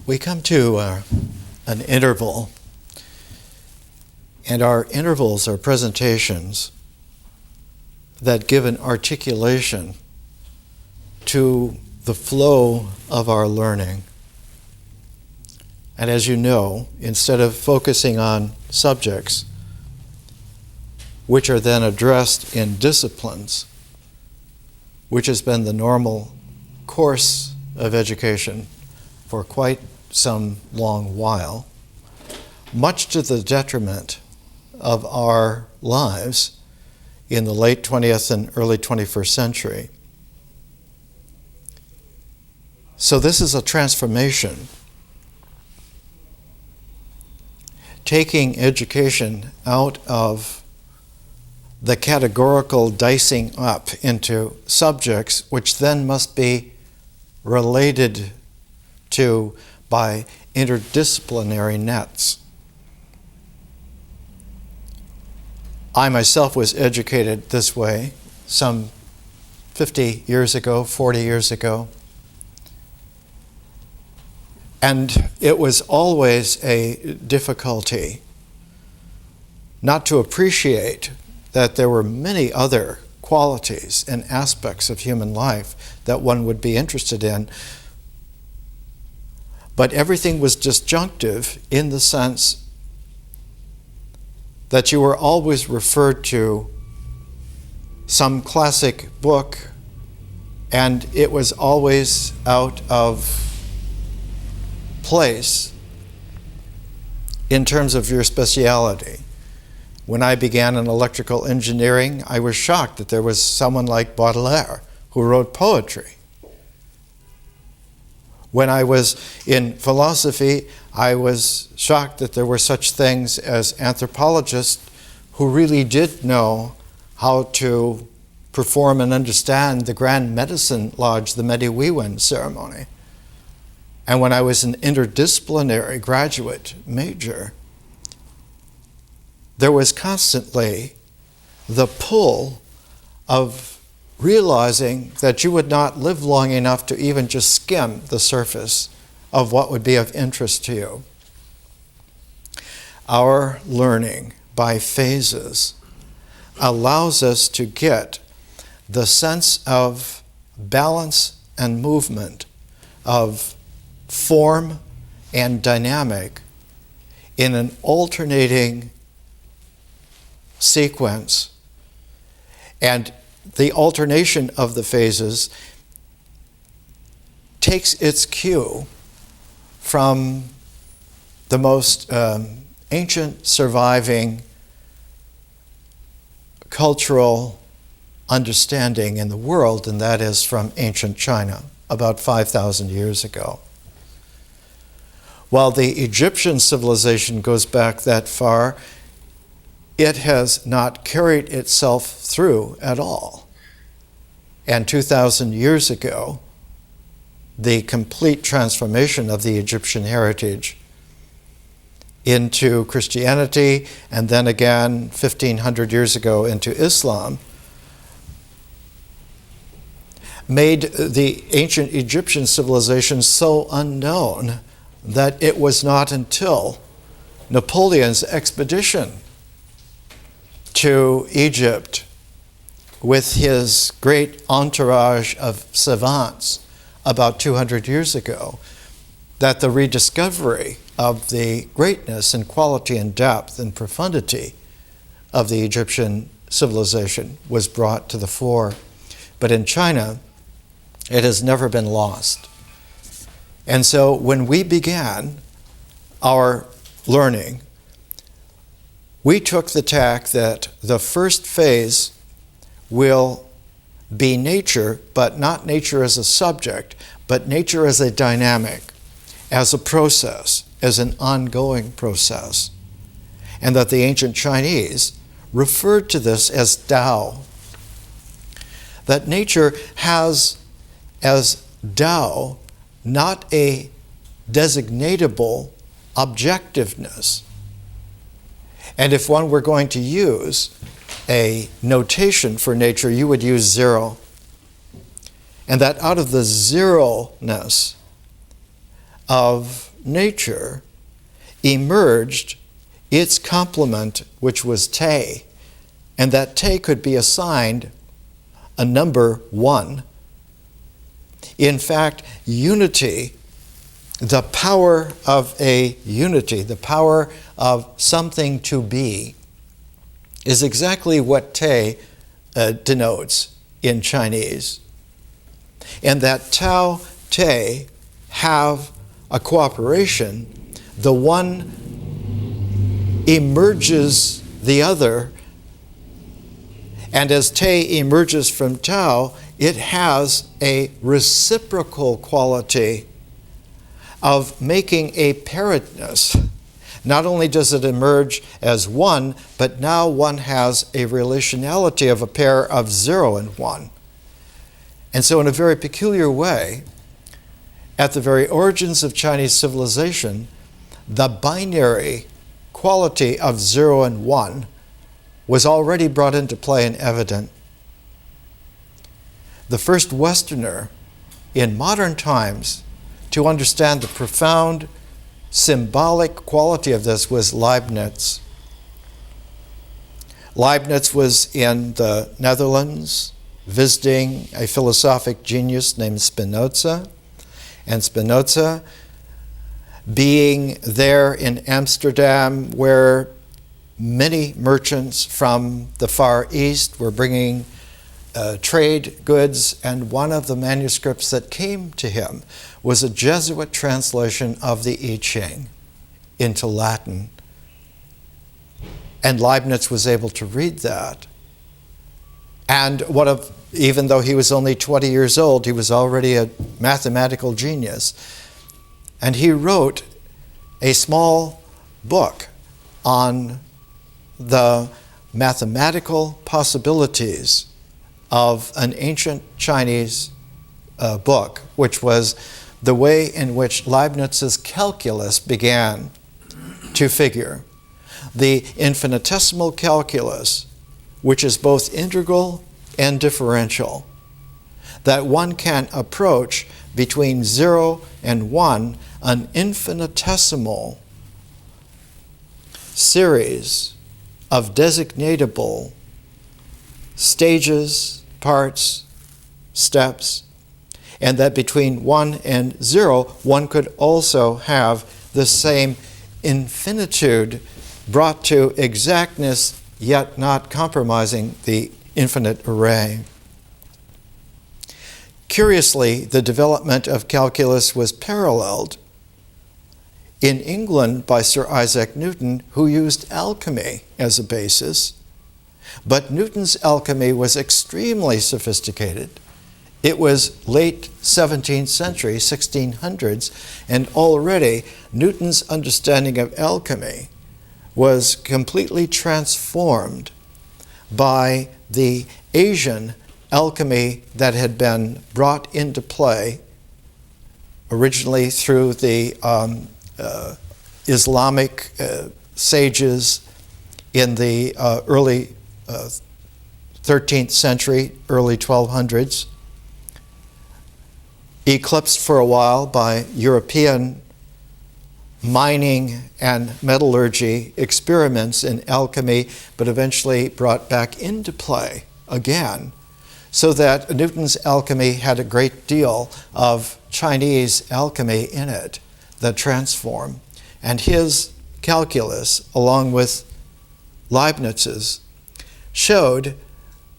We come to an interval, and our intervals are presentations that give an articulation to the flow of our learning. And as you know, instead of focusing on subjects, which are then addressed in disciplines, which has been the normal course of education for quite some long while, much to the detriment of our lives in the late 20th and early 21st century. So this is a transformation, taking education out of the categorical dicing up into subjects which then must be related to by interdisciplinary nets. I myself was educated this way some 50 years ago, 40 years ago. And it was always a difficulty not to appreciate that there were many other qualities and aspects of human life that one would be interested in. But everything was disjunctive in the sense that you were always referred to some classic book, and it was always out of place in terms of your speciality. When I began in electrical engineering, I was shocked that there was someone like Baudelaire who wrote poetry. When I was in philosophy, I was shocked that there were such things as anthropologists who really did know how to perform and understand the grand medicine lodge, the Mediwewen ceremony. And when I was an interdisciplinary graduate major, there was constantly the pull of realizing that you would not live long enough to even just skim the surface of what would be of interest to you. Our learning by phases allows us to get the sense of balance and movement, of form and dynamic in an alternating sequence. And the alternation of the phases takes its cue from the most ancient surviving cultural understanding in the world, and that is from ancient China, about 5,000 years ago. While the Egyptian civilization goes back that far, it has not carried itself through at all. And 2,000 years ago, the complete transformation of the Egyptian heritage into Christianity, and then again 1,500 years ago into Islam, made the ancient Egyptian civilization so unknown that it was not until Napoleon's expedition to Egypt with his great entourage of savants about 200 years ago that the rediscovery of the greatness and quality and depth and profundity of the Egyptian civilization was brought to the fore. But in China, it has never been lost. And so when we began our learning, we took the tack that the first phase will be nature, but not nature as a subject, but nature as a dynamic, as a process, as an ongoing process. And that the ancient Chinese referred to this as Tao. That nature has as Tao not a designatable objectiveness. And if one were going to use a notation for nature, you would use zero. And that out of the zero-ness of nature emerged its complement, which was te, and that te could be assigned a number 1. In fact, unity, the power of a unity, the power of something to be, is exactly what te denotes in Chinese. And that Tao, te have a cooperation. The one emerges the other, and as te emerges from Tao, it has a reciprocal quality of making a pairedness. Not only does it emerge as one, but now one has a relationality of a pair of 0 and 1. And so in a very peculiar way, at the very origins of Chinese civilization, the binary quality of 0 and 1 was already brought into play and evident. The first Westerner in modern times to understand the profound symbolic quality of this was Leibniz. Leibniz was in the Netherlands visiting a philosophic genius named Spinoza, and Spinoza, being there in Amsterdam where many merchants from the Far East were bringing trade goods, and one of the manuscripts that came to him was a Jesuit translation of the I Ching into Latin. And Leibniz was able to read that. And even though he was only 20 years old, he was already a mathematical genius. And he wrote a small book on the mathematical possibilities of an ancient Chinese book, which was the way in which Leibniz's calculus began to figure. The infinitesimal calculus, which is both integral and differential, that one can approach between 0 and 1, an infinitesimal series of designatable stages, parts, steps, and that between 1 and 0, one could also have the same infinitude brought to exactness, yet not compromising the infinite array. Curiously, the development of calculus was paralleled in England by Sir Isaac Newton, who used alchemy as a basis. But Newton's alchemy was extremely sophisticated. It was late 17th century, 1600s, and already Newton's understanding of alchemy was completely transformed by the Asian alchemy that had been brought into play originally through the Islamic sages in the early 13th century, early 1200s, eclipsed for a while by European mining and metallurgy experiments in alchemy, but eventually brought back into play again, so that Newton's alchemy had a great deal of Chinese alchemy in it that transformed. And his calculus, along with Leibniz's, showed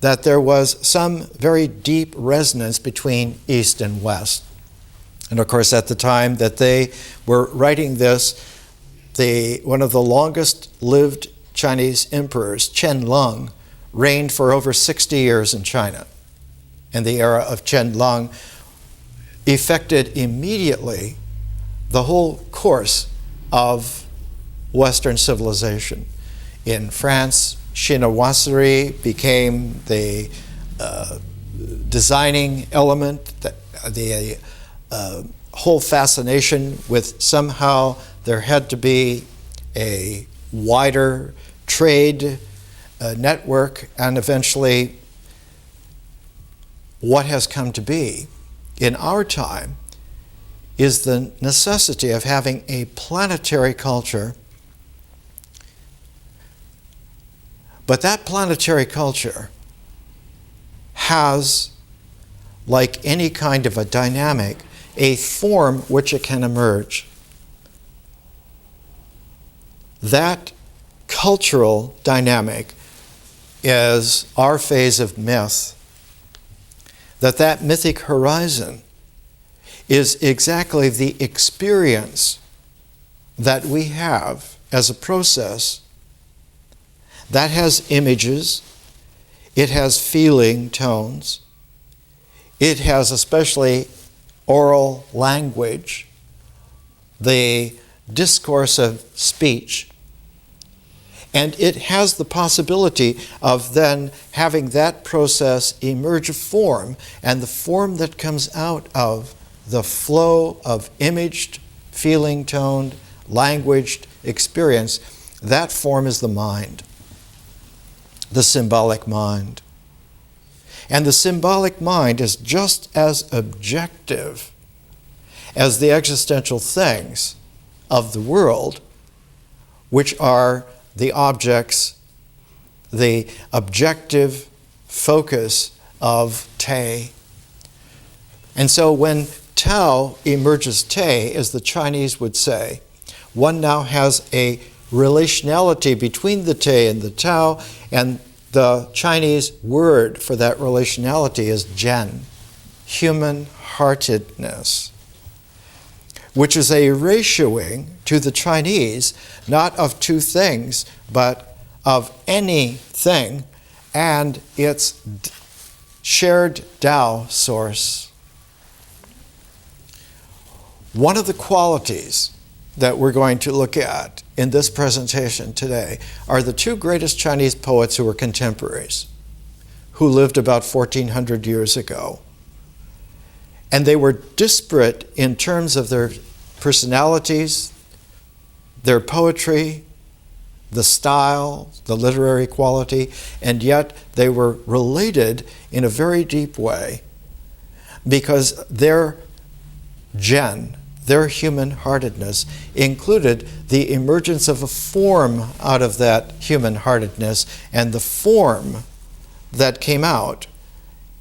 that there was some very deep resonance between East and West. And of course, at the time that they were writing this, one of the longest lived Chinese emperors, Qianlong, reigned for over 60 years in China. And the era of Qianlong effected immediately the whole course of Western civilization. In France, chinoiserie became the designing element, the whole fascination with somehow there had to be a wider trade network, and eventually what has come to be in our time is the necessity of having a planetary culture. But that planetary culture has, like any kind of a dynamic, a form which it can emerge. That cultural dynamic is our phase of myth. That mythic horizon is exactly the experience that we have as a process that has images, it has feeling tones, it has especially oral language, the discourse of speech, and it has the possibility of then having that process emerge a form, and the form that comes out of the flow of imaged, feeling toned, languaged experience, that form is the mind, the symbolic mind. And the symbolic mind is just as objective as the existential things of the world, which are the objects, the objective focus of Te. And so when Tao emerges Te, as the Chinese would say, one now has a relationality between the Te and the Tao, and the Chinese word for that relationality is Zhen, human-heartedness, which is a ratioing to the Chinese, not of two things, but of anything and its shared Tao source. One of the qualities that we're going to look at in this presentation today are the two greatest Chinese poets who were contemporaries, who lived about 1400 years ago. And they were disparate in terms of their personalities, their poetry, the style, the literary quality, and yet they were related in a very deep way because their Zhen, their human-heartedness, included the emergence of a form out of that human-heartedness, and the form that came out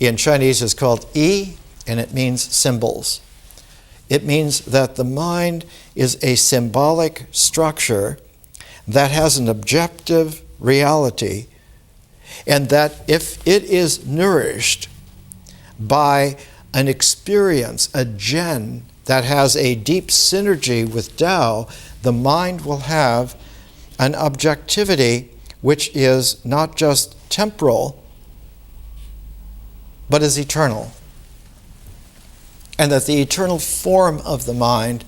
in Chinese is called Yi, and it means symbols. It means that the mind is a symbolic structure that has an objective reality, and that if it is nourished by an experience, a Zhen, that has a deep synergy with Tao, the mind will have an objectivity which is not just temporal, but is eternal. And that the eternal form of the mind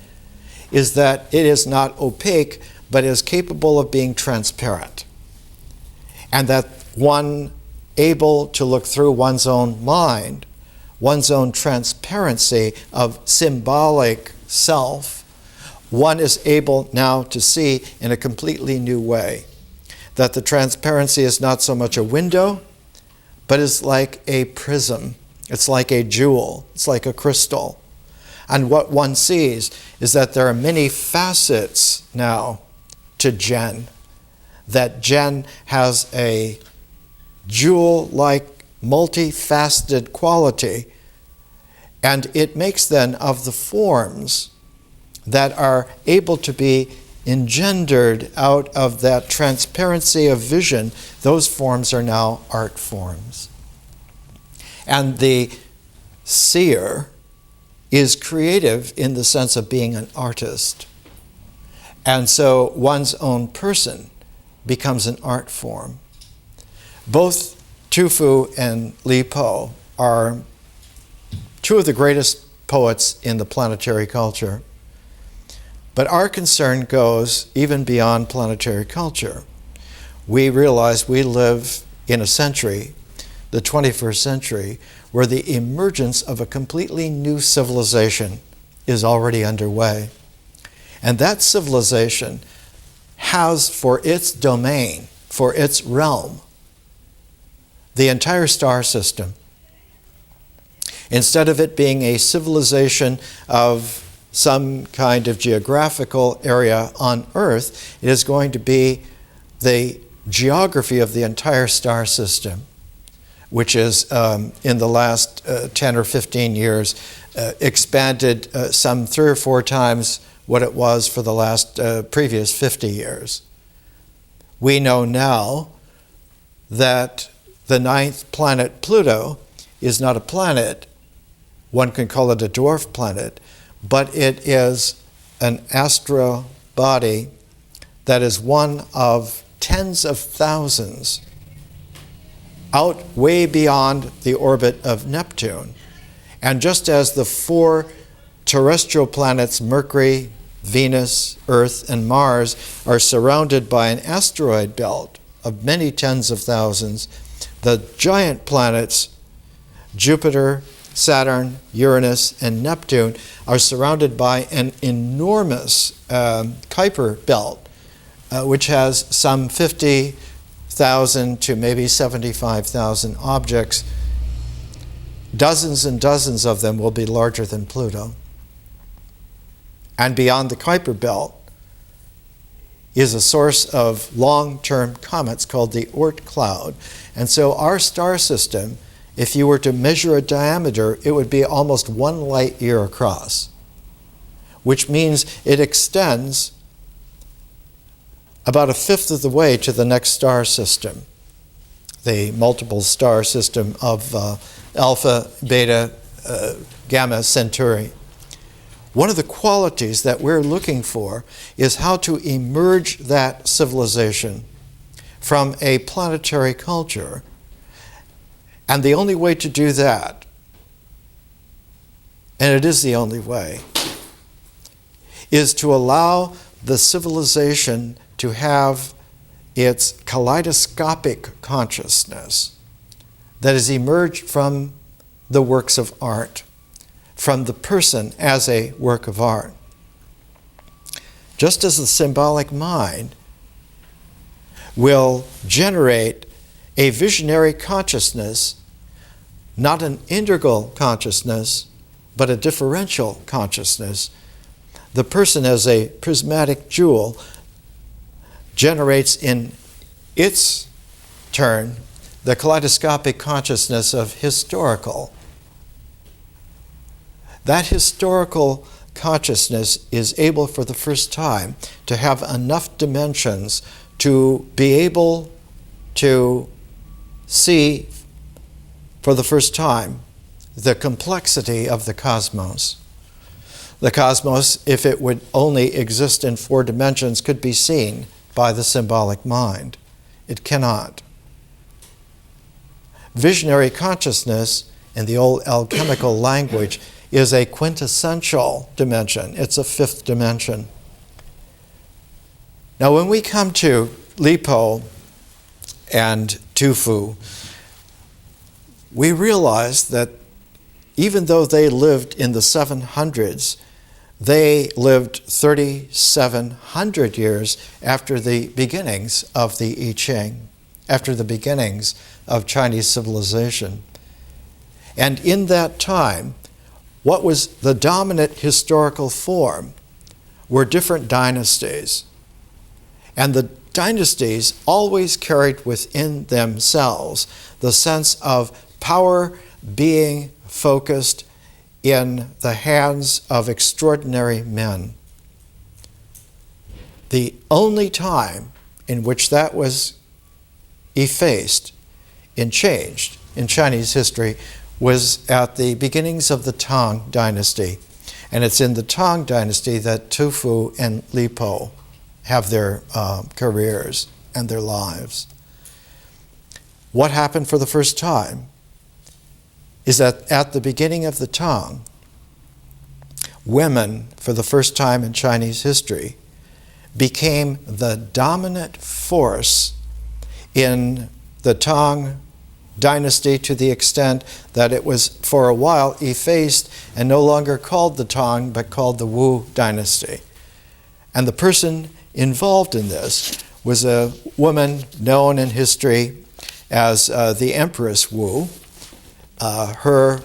is that it is not opaque, but is capable of being transparent. And that one able to look through one's own mind, one's own transparency of symbolic self, one is able now to see in a completely new way that the transparency is not so much a window, but is like a prism. It's like a jewel. It's like a crystal. And what one sees is that there are many facets now to Zhen. That Zhen has a jewel-like multifaceted quality, and it makes then of the forms that are able to be engendered out of that transparency of vision, those forms are now art forms. And the seer is creative in the sense of being an artist. And so one's own person becomes an art form. Both Tu Fu and Li Po are two of the greatest poets in the planetary culture. But our concern goes even beyond planetary culture. We realize we live in a century, the 21st century, where the emergence of a completely new civilization is already underway. And that civilization has for its domain, for its realm, the entire star system. Instead of it being a civilization of some kind of geographical area on Earth. It is going to be the geography of the entire star system, which is in the last 10 or 15 years expanded some 3 or 4 times what it was for the last previous 50 years. We know now that the 9th planet, Pluto, is not a planet. One can call it a dwarf planet, but it is an astro body that is one of tens of thousands out way beyond the orbit of Neptune. And just as the 4 terrestrial planets, Mercury, Venus, Earth, and Mars, are surrounded by an asteroid belt of many tens of thousands, the giant planets, Jupiter, Saturn, Uranus, and Neptune, are surrounded by an enormous Kuiper belt, which has some 50,000 to maybe 75,000 objects. Dozens and dozens of them will be larger than Pluto. And beyond the Kuiper belt is a source of long-term comets called the Oort cloud. And so our star system, if you were to measure a diameter, it would be almost 1 light year across, which means it extends about 1/5 of the way to the next star system, the multiple star system of Alpha, Beta, Gamma Centauri. One of the qualities that we're looking for is how to emerge that civilization from a planetary culture. And the only way to do that, and it is the only way, is to allow the civilization to have its kaleidoscopic consciousness that has emerged from the works of art, from the person as a work of art. Just as the symbolic mind will generate a visionary consciousness, not an integral consciousness, but a differential consciousness, the person as a prismatic jewel generates in its turn the kaleidoscopic consciousness of historical. That historical consciousness is able for the first time to have enough dimensions to be able to see for the first time the complexity of the cosmos. The cosmos, if it would only exist in 4 dimensions, could be seen by the symbolic mind. It cannot. Visionary consciousness, in the old alchemical language, is a quintessential dimension. It's a 5th dimension. Now, when we come to Lipo and Tufu, we realize that even though they lived in the 700s, they lived 3,700 years after the beginnings of the I Ching, after the beginnings of Chinese civilization. And in that time, what was the dominant historical form were different dynasties. And the dynasties always carried within themselves the sense of power being focused in the hands of extraordinary men. The only time in which that was effaced and changed in Chinese history was at the beginnings of the Tang Dynasty. And it's in the Tang Dynasty that Tufu and Lipo have their careers and their lives. What happened for the first time is that at the beginning of the Tang, women, for the first time in Chinese history, became the dominant force in the Tang Dynasty, to the extent that it was for a while effaced and no longer called the Tang but called the Wu Dynasty. And the person involved in this was a woman known in history as the Empress Wu. Her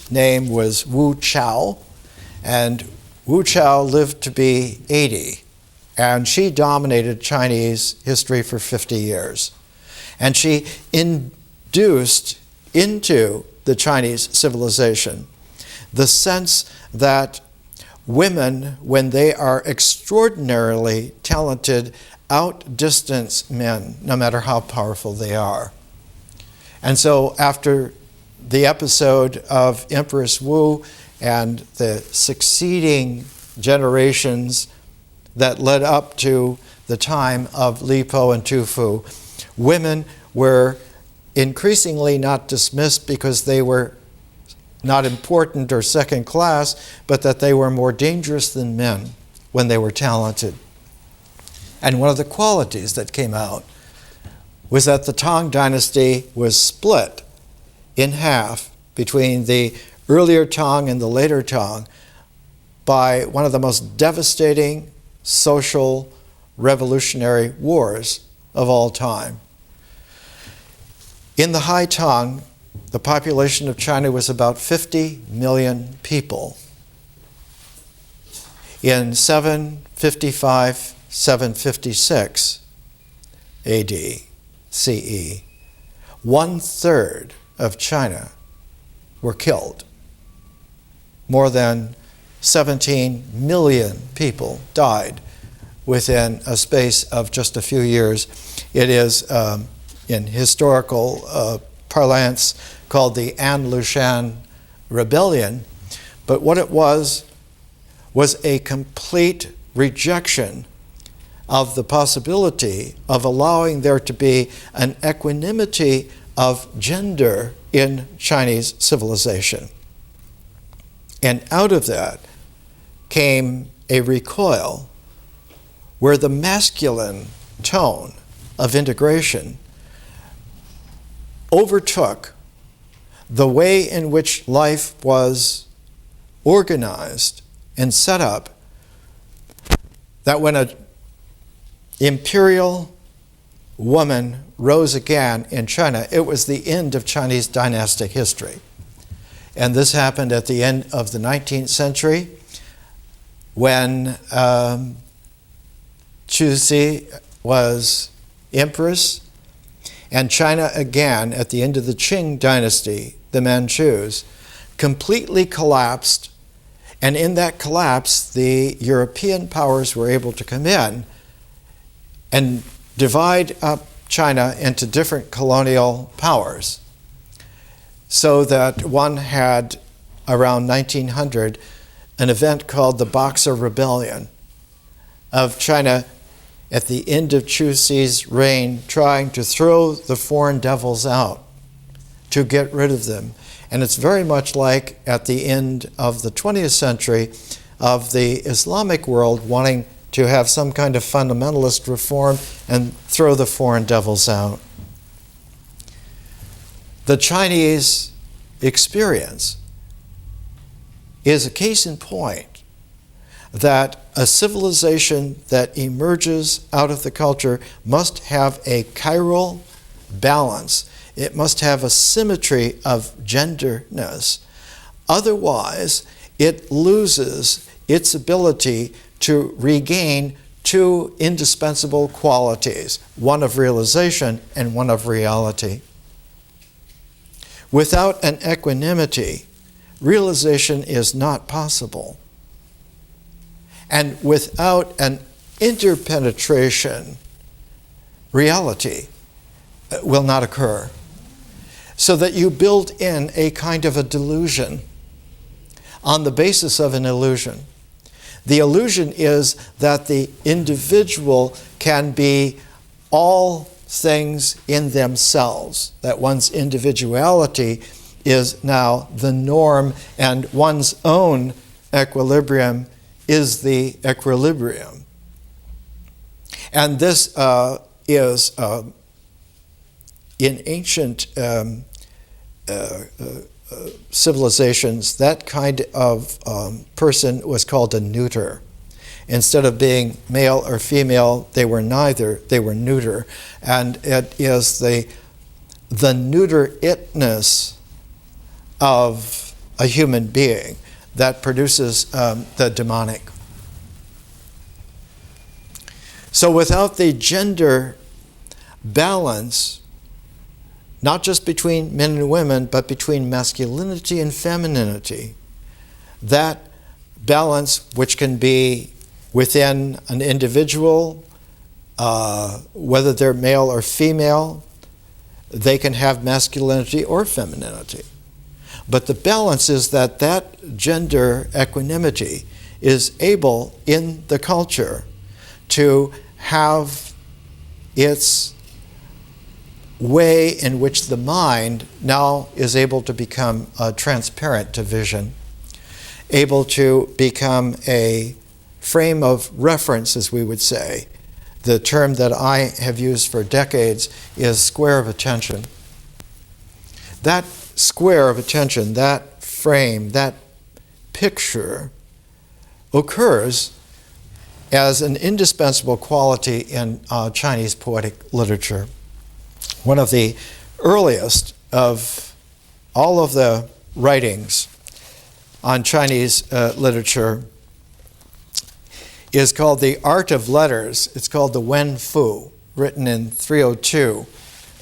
name was Wu Chao, and Wu Chao lived to be 80, and she dominated Chinese history for 50 years. And she induced into the Chinese civilization the sense that women, when they are extraordinarily talented, outdistance men, no matter how powerful they are. And so after the episode of Empress Wu and the succeeding generations that led up to the time of Li Po and Tu Fu, women were increasingly not dismissed because they were not important or second class, but that they were more dangerous than men when they were talented. And one of the qualities that came out was that the Tang Dynasty was split in half between the earlier Tang and the later Tang by one of the most devastating social revolutionary wars of all time. In the High Tang, the population of China was about 50 million people. In 755, 756 AD, CE, 1/3 of China were killed. More than 17 million people died within a space of just a few years. It is, in historical parlance, called the An Lushan Rebellion. But what it was a complete rejection of the possibility of allowing there to be an equanimity of gender in Chinese civilization. And out of that came a recoil where the masculine tone of integration overtook the way in which life was organized and set up, that when an imperial woman rose again in China, it was the end of Chinese dynastic history. And this happened at the end of the 19th century when Cixi was empress, and China again, at the end of the Qing dynasty, the Manchus, completely collapsed. And in that collapse, the European powers were able to come in and divide up China into different colonial powers, so that one had, around 1900, an event called the Boxer Rebellion of China at the end of Cixi's reign, trying to throw the foreign devils out, to get rid of them. And it's very much like at the end of the 20th century of the Islamic world wanting to have some kind of fundamentalist reform and throw the foreign devils out. The Chinese experience is a case in point that a civilization that emerges out of the culture must have a chiral balance. It must have a symmetry of genderness. Otherwise, it loses its ability to regain two indispensable qualities, one of realization and one of reality. Without an equanimity, realization is not possible. And without an interpenetration, reality will not occur. So that you build in a kind of a delusion on the basis of an illusion. The illusion is that the individual can be all things in themselves, that one's individuality is now the norm and one's own equilibrium is the equilibrium. And this is, in ancient civilizations, that kind of person was called a neuter. Instead of being male or female, they were neither, they were neuter. And it is the neuter-itness of a human being that produces the demonic. So without the gender balance, not just between men and women, but between masculinity and femininity, that balance, which can be within an individual, whether they're male or female, they can have masculinity or femininity. But the balance is that that gender equanimity is able in the culture to have its way in which the mind now is able to become transparent to vision, able to become a frame of reference, as we would say. The term that I have used for decades is square of attention. That square of attention, that frame, that picture occurs as an indispensable quality in Chinese poetic literature. One of the earliest of all of the writings on Chinese literature is called The Art of Letters. It's called the Wen Fu, written in 302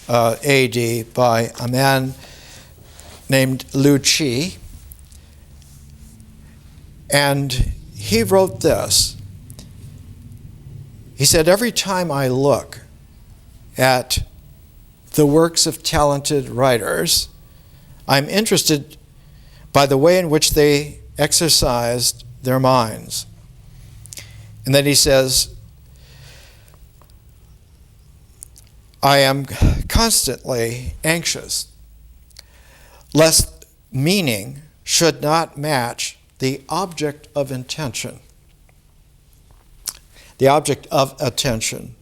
AD by a man named Lu Qi. And he wrote this. He said, every time I look at the works of talented writers, I'm interested by the way in which they exercised their minds. And then he says, I am constantly anxious lest meaning should not match the object of intention, the object of attention.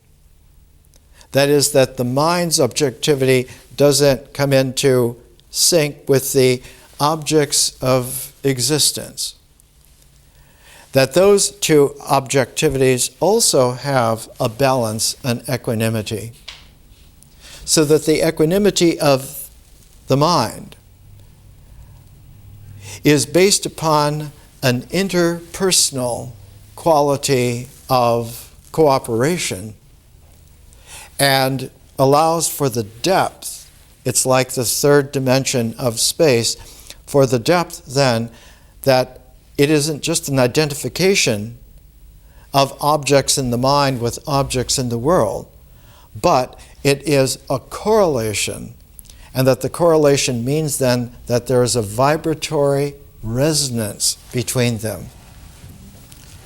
That is, that the mind's objectivity doesn't come into sync with the objects of existence. That those two objectivities also have a balance and equanimity. So that the equanimity of the mind is based upon an interpersonal quality of cooperation and allows for the depth. It's like the third dimension of space. For the depth, then, that it isn't just an identification of objects in the mind with objects in the world, but it is a correlation, and that the correlation means then that there is a vibratory resonance between them.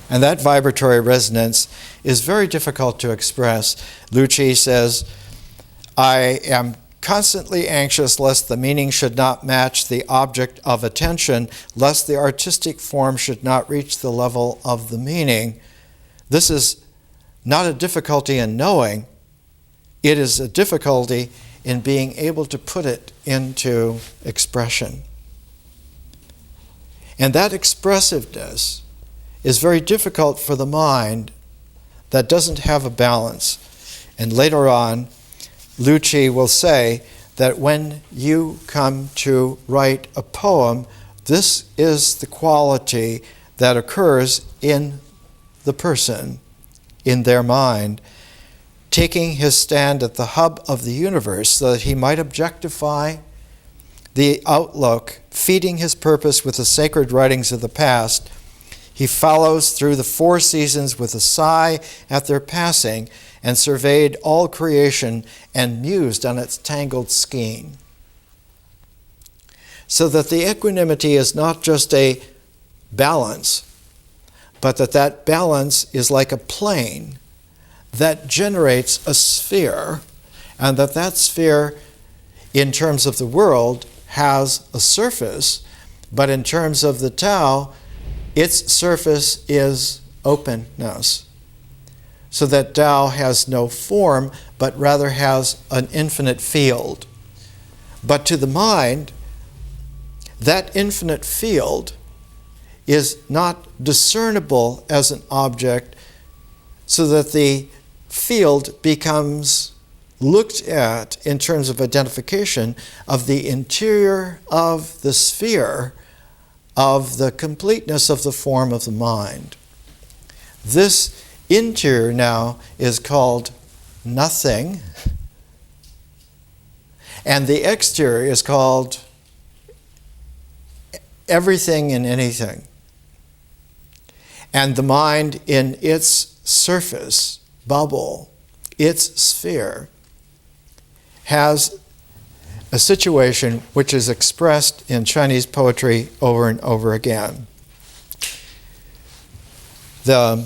And that vibratory resonance is very difficult to express. Lu Qi says, I am constantly anxious lest the meaning should not match the object of attention, lest the artistic form should not reach the level of the meaning. This is not a difficulty in knowing, it is a difficulty in being able to put it into expression. And that expressiveness is very difficult for the mind that doesn't have a balance. And later on, Lu Qi will say that when you come to write a poem, this is the quality that occurs in the person, in their mind, taking his stand at the hub of the universe so that he might objectify the outlook, feeding his purpose with the sacred writings of the past. He follows through the four seasons with a sigh at their passing and surveyed all creation and mused on its tangled skein. So that the equanimity is not just a balance, but that balance is like a plane that generates a sphere, and that sphere, in terms of the world, has a surface, but in terms of the Tao, its surface is openness. So that Tao has no form, but rather has an infinite field. But to the mind, that infinite field is not discernible as an object, so that the field becomes looked at in terms of identification of the interior of the sphere of the completeness of the form of the mind. This interior now is called nothing, and the exterior is called everything and anything. And the mind in its surface, bubble, its sphere, has a situation which is expressed in Chinese poetry over and over again. The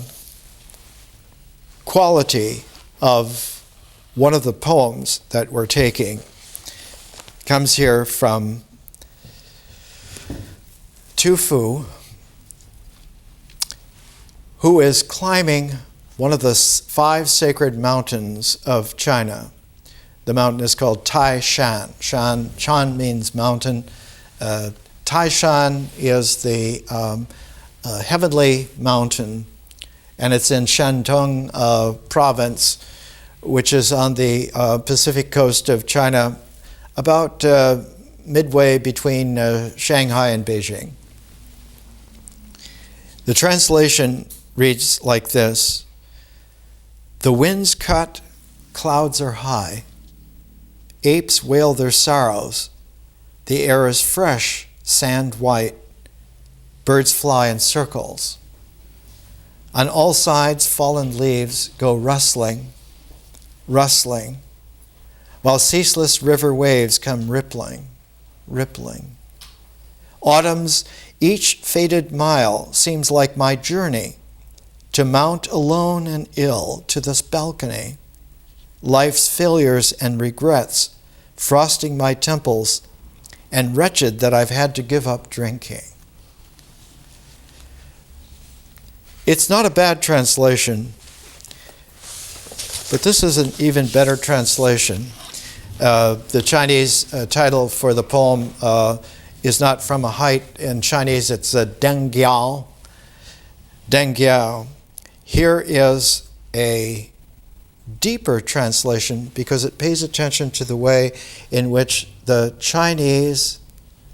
quality of one of the poems that we're taking comes here from Tu Fu, who is climbing one of the 5 sacred mountains of China. The mountain is called Tai Shan. Shan means mountain. Tai Shan is the heavenly mountain, and it's in Shandong province, which is on the Pacific coast of China, about midway between Shanghai and Beijing. The translation reads like this: "The winds cut, clouds are high. Apes wail their sorrows. The air is fresh, sand white. Birds fly in circles. On all sides, fallen leaves go rustling, rustling, while ceaseless river waves come rippling, rippling. Autumn's each faded mile seems like my journey to mount alone and ill to this balcony. Life's failures and regrets frosting my temples, and wretched that I've had to give up drinking." It's not a bad translation, but this is an even better translation. The Chinese title for the poem is not "From a Height." In Chinese, it's Deng Giao. Deng Giao. Here is a deeper translation because it pays attention to the way in which the Chinese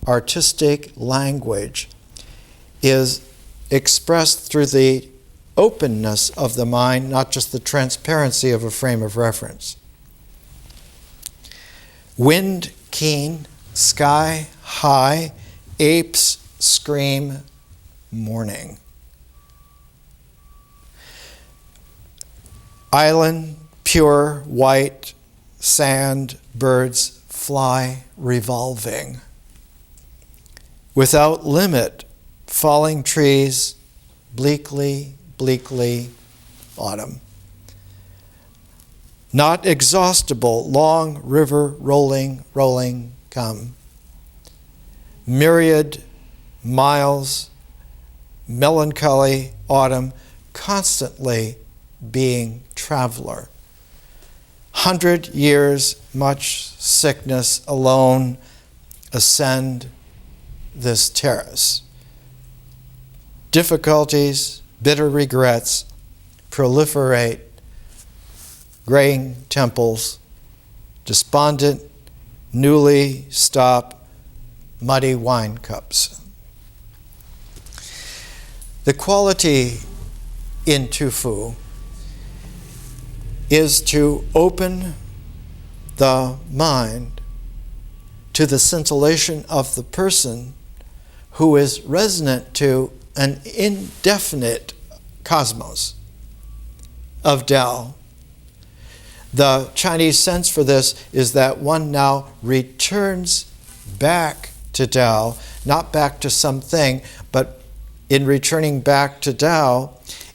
artistic language is expressed through the openness of the mind, not just the transparency of a frame of reference. Wind keen, sky high, apes scream morning. Island, pure white, sand, birds fly revolving. Without limit, falling trees, bleakly, bleakly, autumn. Not exhaustible, long river rolling, rolling, come. Myriad miles, melancholy autumn, constantly being traveler. 100 years, much sickness alone, ascend this terrace. Difficulties, bitter regrets, proliferate, graying temples, despondent, newly stop, muddy wine cups. The quality in Tu Fu is to open the mind to the scintillation of the person who is resonant to an indefinite cosmos of Tao. The Chinese sense for this is that one now returns back to Tao, not back to something, but in returning back to Tao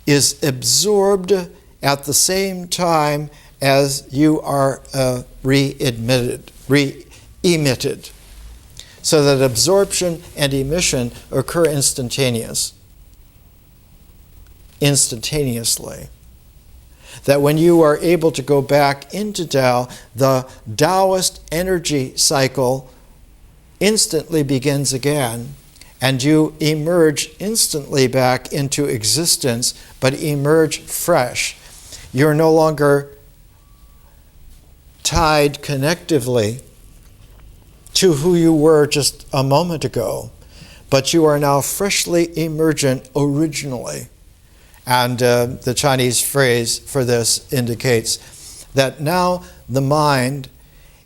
is absorbed at the same time as you are re-emitted, so that absorption and emission occur instantaneously. That when you are able to go back into Tao, the Taoist energy cycle instantly begins again, and you emerge instantly back into existence, but emerge fresh. You're no longer tied connectively to who you were just a moment ago, but you are now freshly emergent originally. And the Chinese phrase for this indicates that now the mind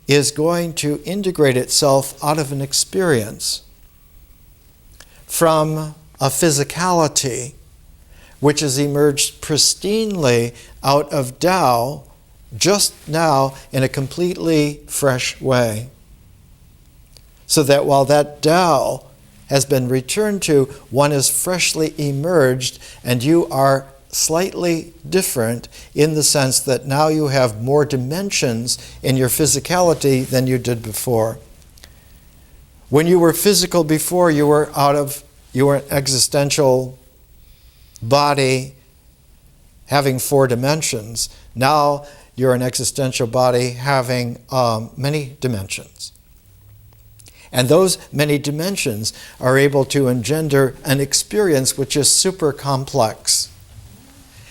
is going to integrate itself out of an experience from a physicality which has emerged pristinely out of Tao just now in a completely fresh way. So that while that Tao has been returned to, one is freshly emerged, and you are slightly different in the sense that now you have more dimensions in your physicality than you did before. When you were physical before, you were an existential body having 4 dimensions. Now you're an existential body having many dimensions. And those many dimensions are able to engender an experience which is super complex.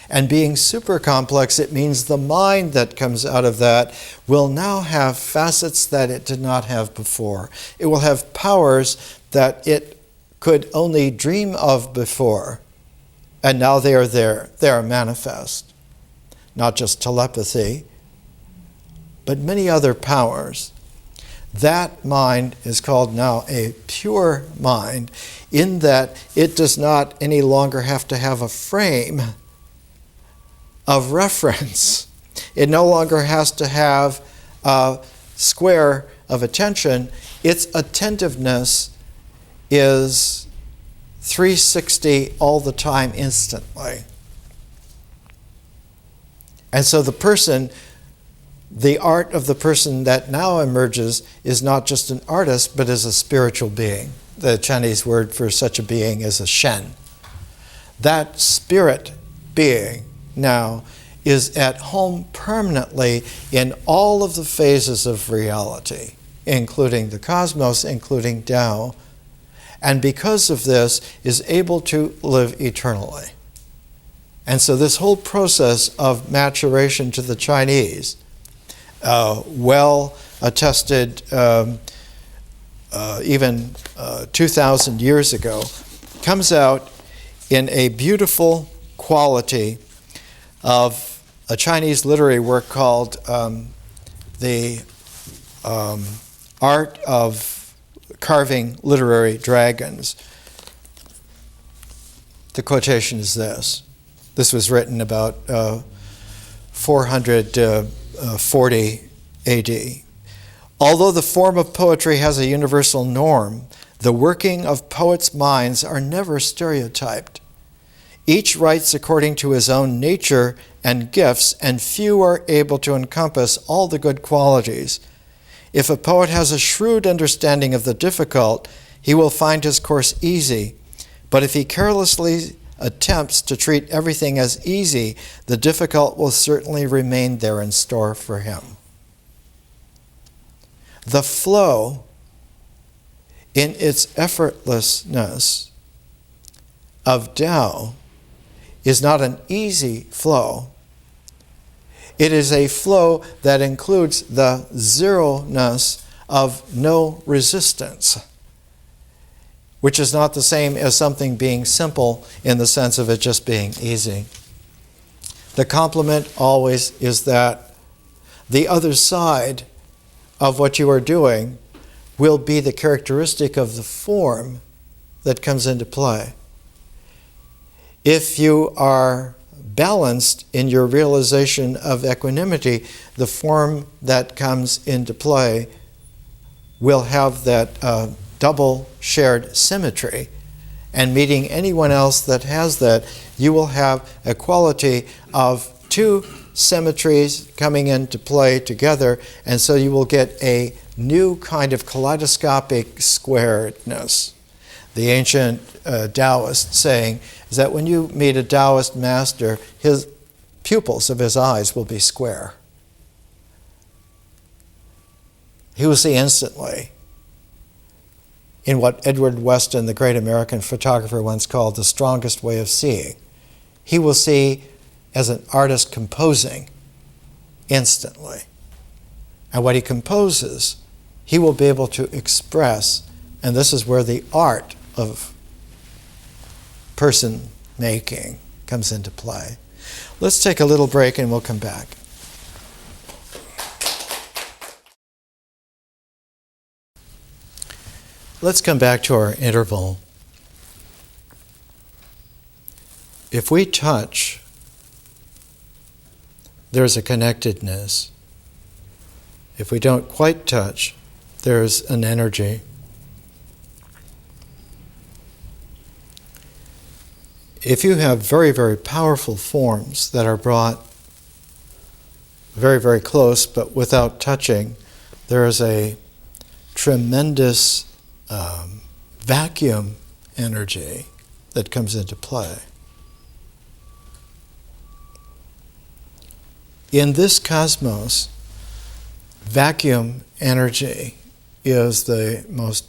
And being super complex, it means the mind that comes out of that will now have facets that it did not have before. It will have powers that it could only dream of before. And now they are there. They are manifest. Not just telepathy, but many other powers. That mind is called now a pure mind, in that it does not any longer have to have a frame of reference. It no longer has to have a square of attention. Its attentiveness is 360 all the time, instantly. And so the art of the person that now emerges is not just an artist, but is a spiritual being. The Chinese word for such a being is a shen. That spirit being now is at home permanently in all of the phases of reality, including the cosmos, including Tao, and because of this is able to live eternally. And so this whole process of maturation to the Chinese, well attested even 2,000 years ago, comes out in a beautiful quality of a Chinese literary work called The Art of Carving Literary Dragons. The quotation is this. This was written about 440 AD. Although the form of poetry has a universal norm, the working of poets' minds are never stereotyped. Each writes according to his own nature and gifts, and few are able to encompass all the good qualities. If a poet has a shrewd understanding of the difficult, he will find his course easy. But if he carelessly attempts to treat everything as easy, the difficult will certainly remain there in store for him. The flow, in its effortlessness, of Tao is not an easy flow. It is a flow that includes the zero-ness of no resistance, which is not the same as something being simple in the sense of it just being easy. The complement always is that the other side of what you are doing will be the characteristic of the form that comes into play. If you are balanced in your realization of equanimity, the form that comes into play will have that double shared symmetry. And meeting anyone else that has that, you will have a quality of 2 symmetries coming into play together, and so you will get a new kind of kaleidoscopic squaredness. The ancient Taoist saying is that when you meet a Taoist master, his pupils of his eyes will be square. He will see instantly in what Edward Weston, the great American photographer, once called the strongest way of seeing. He will see as an artist composing instantly. And what he composes, he will be able to express, and this is where the art of person making comes into play. Let's take a little break and we'll come back. Let's come back to our interval. If we touch, there's a connectedness. If we don't quite touch, there's an energy. If you have very, very powerful forms that are brought very, very close, but without touching, there is a tremendous vacuum energy that comes into play. In this cosmos, vacuum energy is the most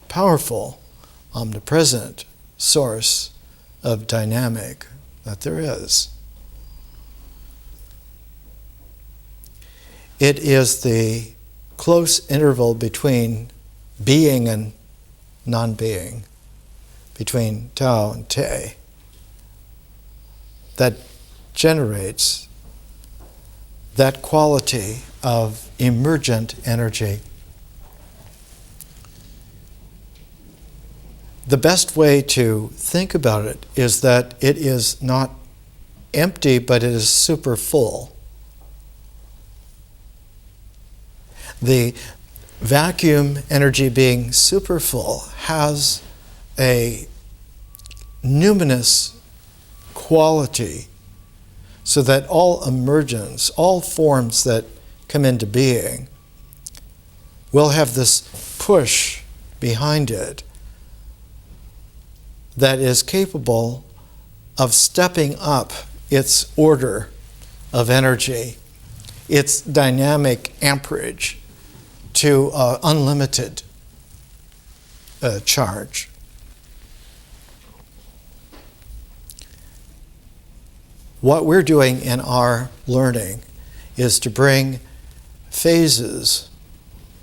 powerful, omnipresent source of dynamic that there is. It is the close interval between being and non-being, between Tao and Te, that generates that quality of emergent energy. The best way to think about it is that it is not empty, but it is super full. The vacuum energy being super full has a numinous quality, so that all emergence, all forms that come into being, will have this push behind it that is capable of stepping up its order of energy, its dynamic amperage, to unlimited charge. What we're doing in our learning is to bring phases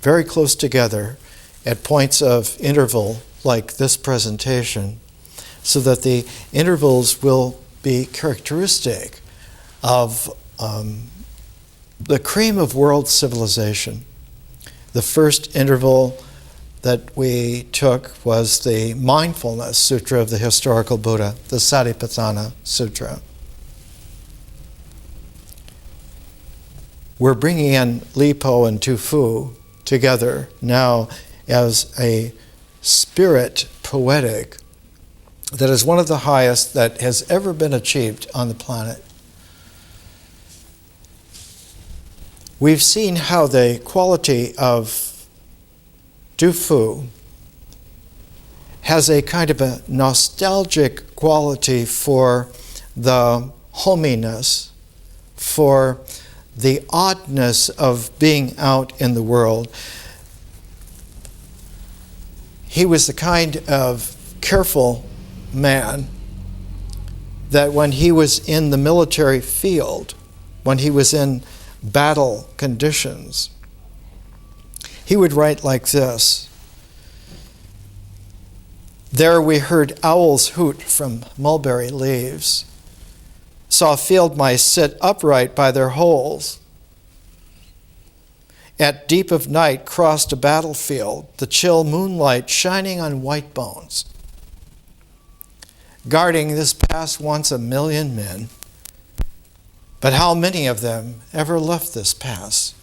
very close together at points of interval like this presentation, so that the intervals will be characteristic of the cream of world civilization. The first interval that we took was the Mindfulness Sutra of the historical Buddha, the Satipatthana Sutra. We're bringing in Li Po and Tu Fu together now as a spirit poetic that is one of the highest that has ever been achieved on the planet. We've seen how the quality of Tu Fu has a kind of a nostalgic quality for the hominess, for the oddness of being out in the world. He was the kind of careful man that when he was in the military field, when he was in battle conditions, he would write like this: "There we heard owls hoot from mulberry leaves, saw field mice sit upright by their holes. At deep of night crossed a battlefield, the chill moonlight shining on white bones. Guarding this pass once 1,000,000 men, but how many of them ever left this pass?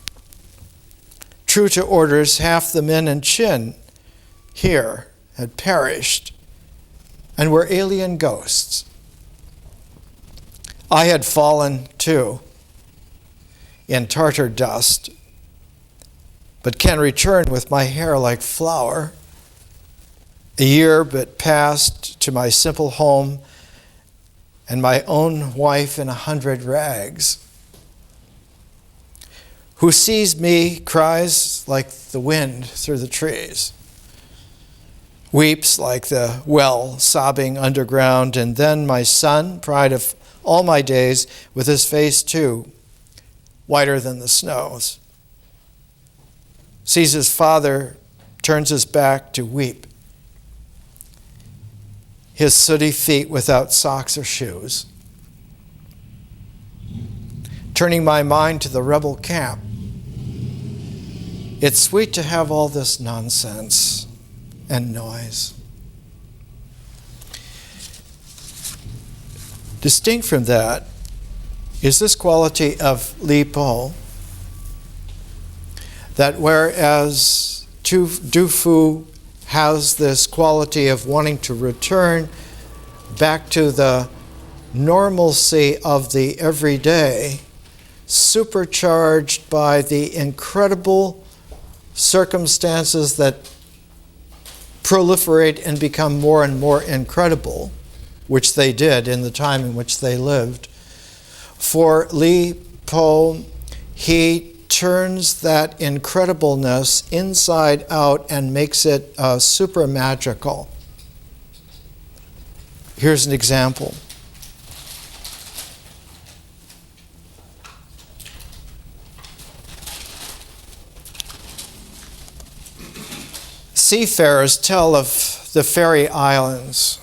True to orders, half the men in Chin here had perished and were alien ghosts. I had fallen too in Tartar dust, but can return with my hair like flour. A year but passed to my simple home and my own wife in 100 rags. Who sees me cries like the wind through the trees, weeps like the well sobbing underground, and then my son, pride of all my days, with his face too whiter than the snows, sees his father, turns his back to weep. his sooty feet without socks or shoes. Turning my mind to the rebel camp, it's sweet to have all this nonsense and noise. Distinct from that is this quality of Li Po, that whereas Du Fu has this quality of wanting to return back to the normalcy of the everyday, supercharged by the incredible circumstances that proliferate and become more and more incredible, which they did in the time in which they lived. For Li Po, he turns that incredibleness inside out and makes it super magical. Here's an example. Seafarers tell of the fairy islands,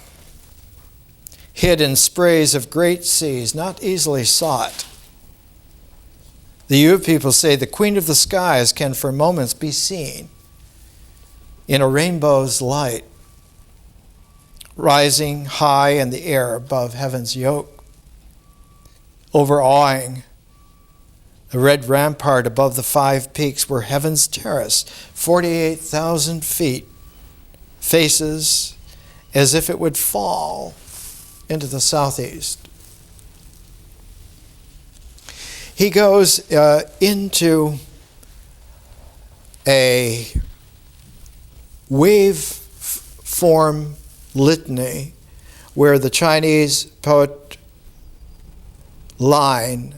hid in sprays of great seas, not easily sought. The Yu people say the queen of the skies can for moments be seen in a rainbow's light, rising high in the air above heaven's yoke, overawing the red rampart above the 5 peaks where heaven's terrace, 48,000 feet, faces as if it would fall into the southeast. He goes into a wave form litany where the Chinese poet line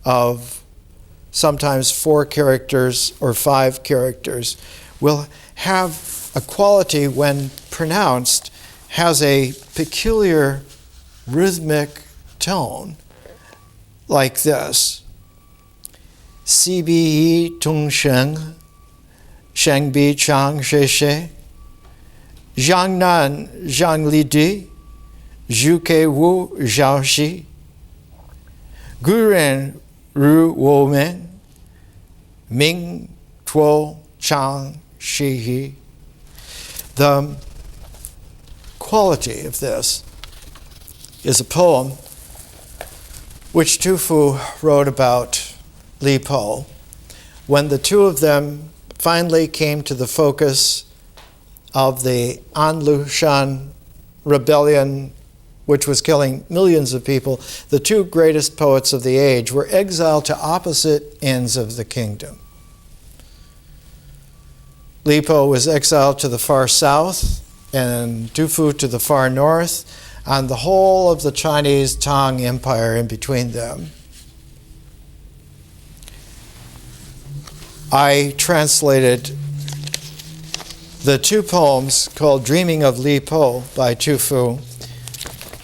of sometimes 4 characters or 5 characters will have a quality when pronounced, has a peculiar rhythmic tone like this. Si bi yi tung sheng, sheng bi chang she she, zhang nan zhang li di, zhu ke wu zhao shi, gu ren ru wo men, ming tuo chang shi he. The quality of this is a poem which Tu Fu wrote about Li Po when the two of them finally came to the focus of the Anlushan rebellion, which was killing millions of people. The two greatest poets of the age were exiled to opposite ends of the kingdom. Li Po was exiled to the far south and Tu Fu to the far north, and the whole of the Chinese Tang Empire in between them. I translated the 2 poems called Dreaming of Li Po by Tu Fu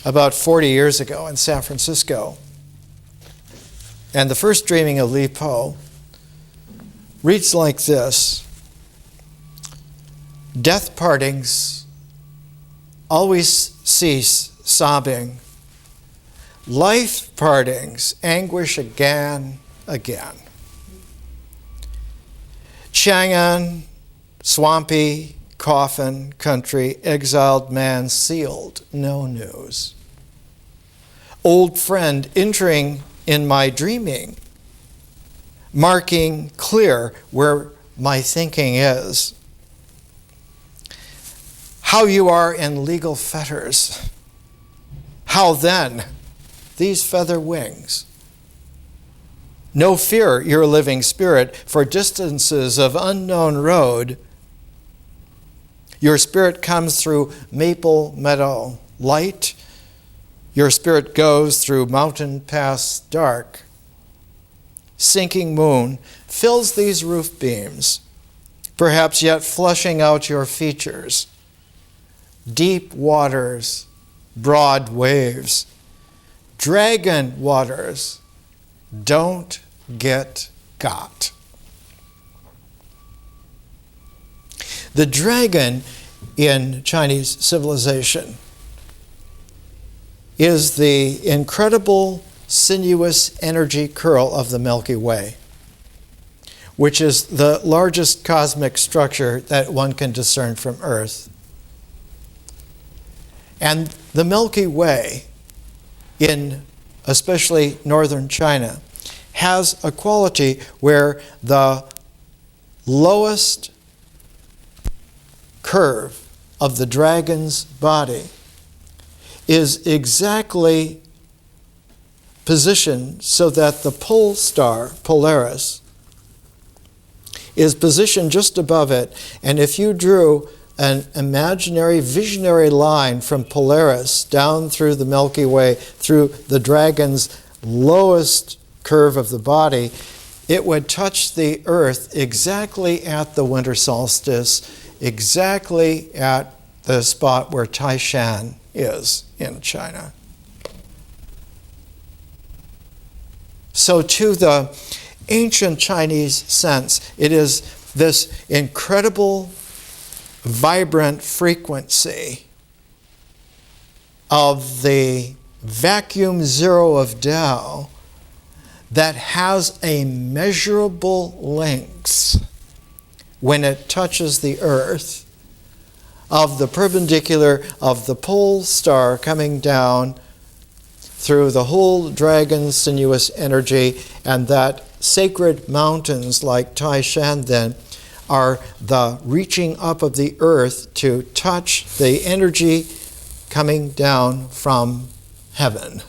about 40 years ago in San Francisco. And the first Dreaming of Li Po reads like this: death partings always cease sobbing. Life partings anguish again. Chang'an, swampy, coffin country, exiled man sealed, no news. Old friend entering in my dreaming, marking clear where my thinking is. How you are in legal fetters. How then these feather wings? No fear, your living spirit, for distances of unknown road. Your spirit comes through maple meadow light. Your spirit goes through mountain paths dark. Sinking moon fills these roof beams, perhaps yet flushing out your features. Deep waters, broad waves, dragon waters, don't get got. The dragon in Chinese civilization is the incredible sinuous energy curl of the Milky Way, which is the largest cosmic structure that one can discern from Earth. And the Milky Way, in especially northern China, has a quality where the lowest curve of the dragon's body is exactly positioned so that the pole star, Polaris, is positioned just above it. And if you drew an imaginary, visionary line from Polaris down through the Milky Way, through the dragon's lowest curve of the body, it would touch the Earth exactly at the winter solstice, exactly at the spot where Taishan is in China. So to the ancient Chinese sense, it is this incredible, vibrant frequency of the vacuum zero of Tao that has a measurable length when it touches the Earth, of the perpendicular of the pole star coming down through the whole dragon's sinuous energy, and that sacred mountains like Taishan then are the reaching up of the Earth to touch the energy coming down from heaven.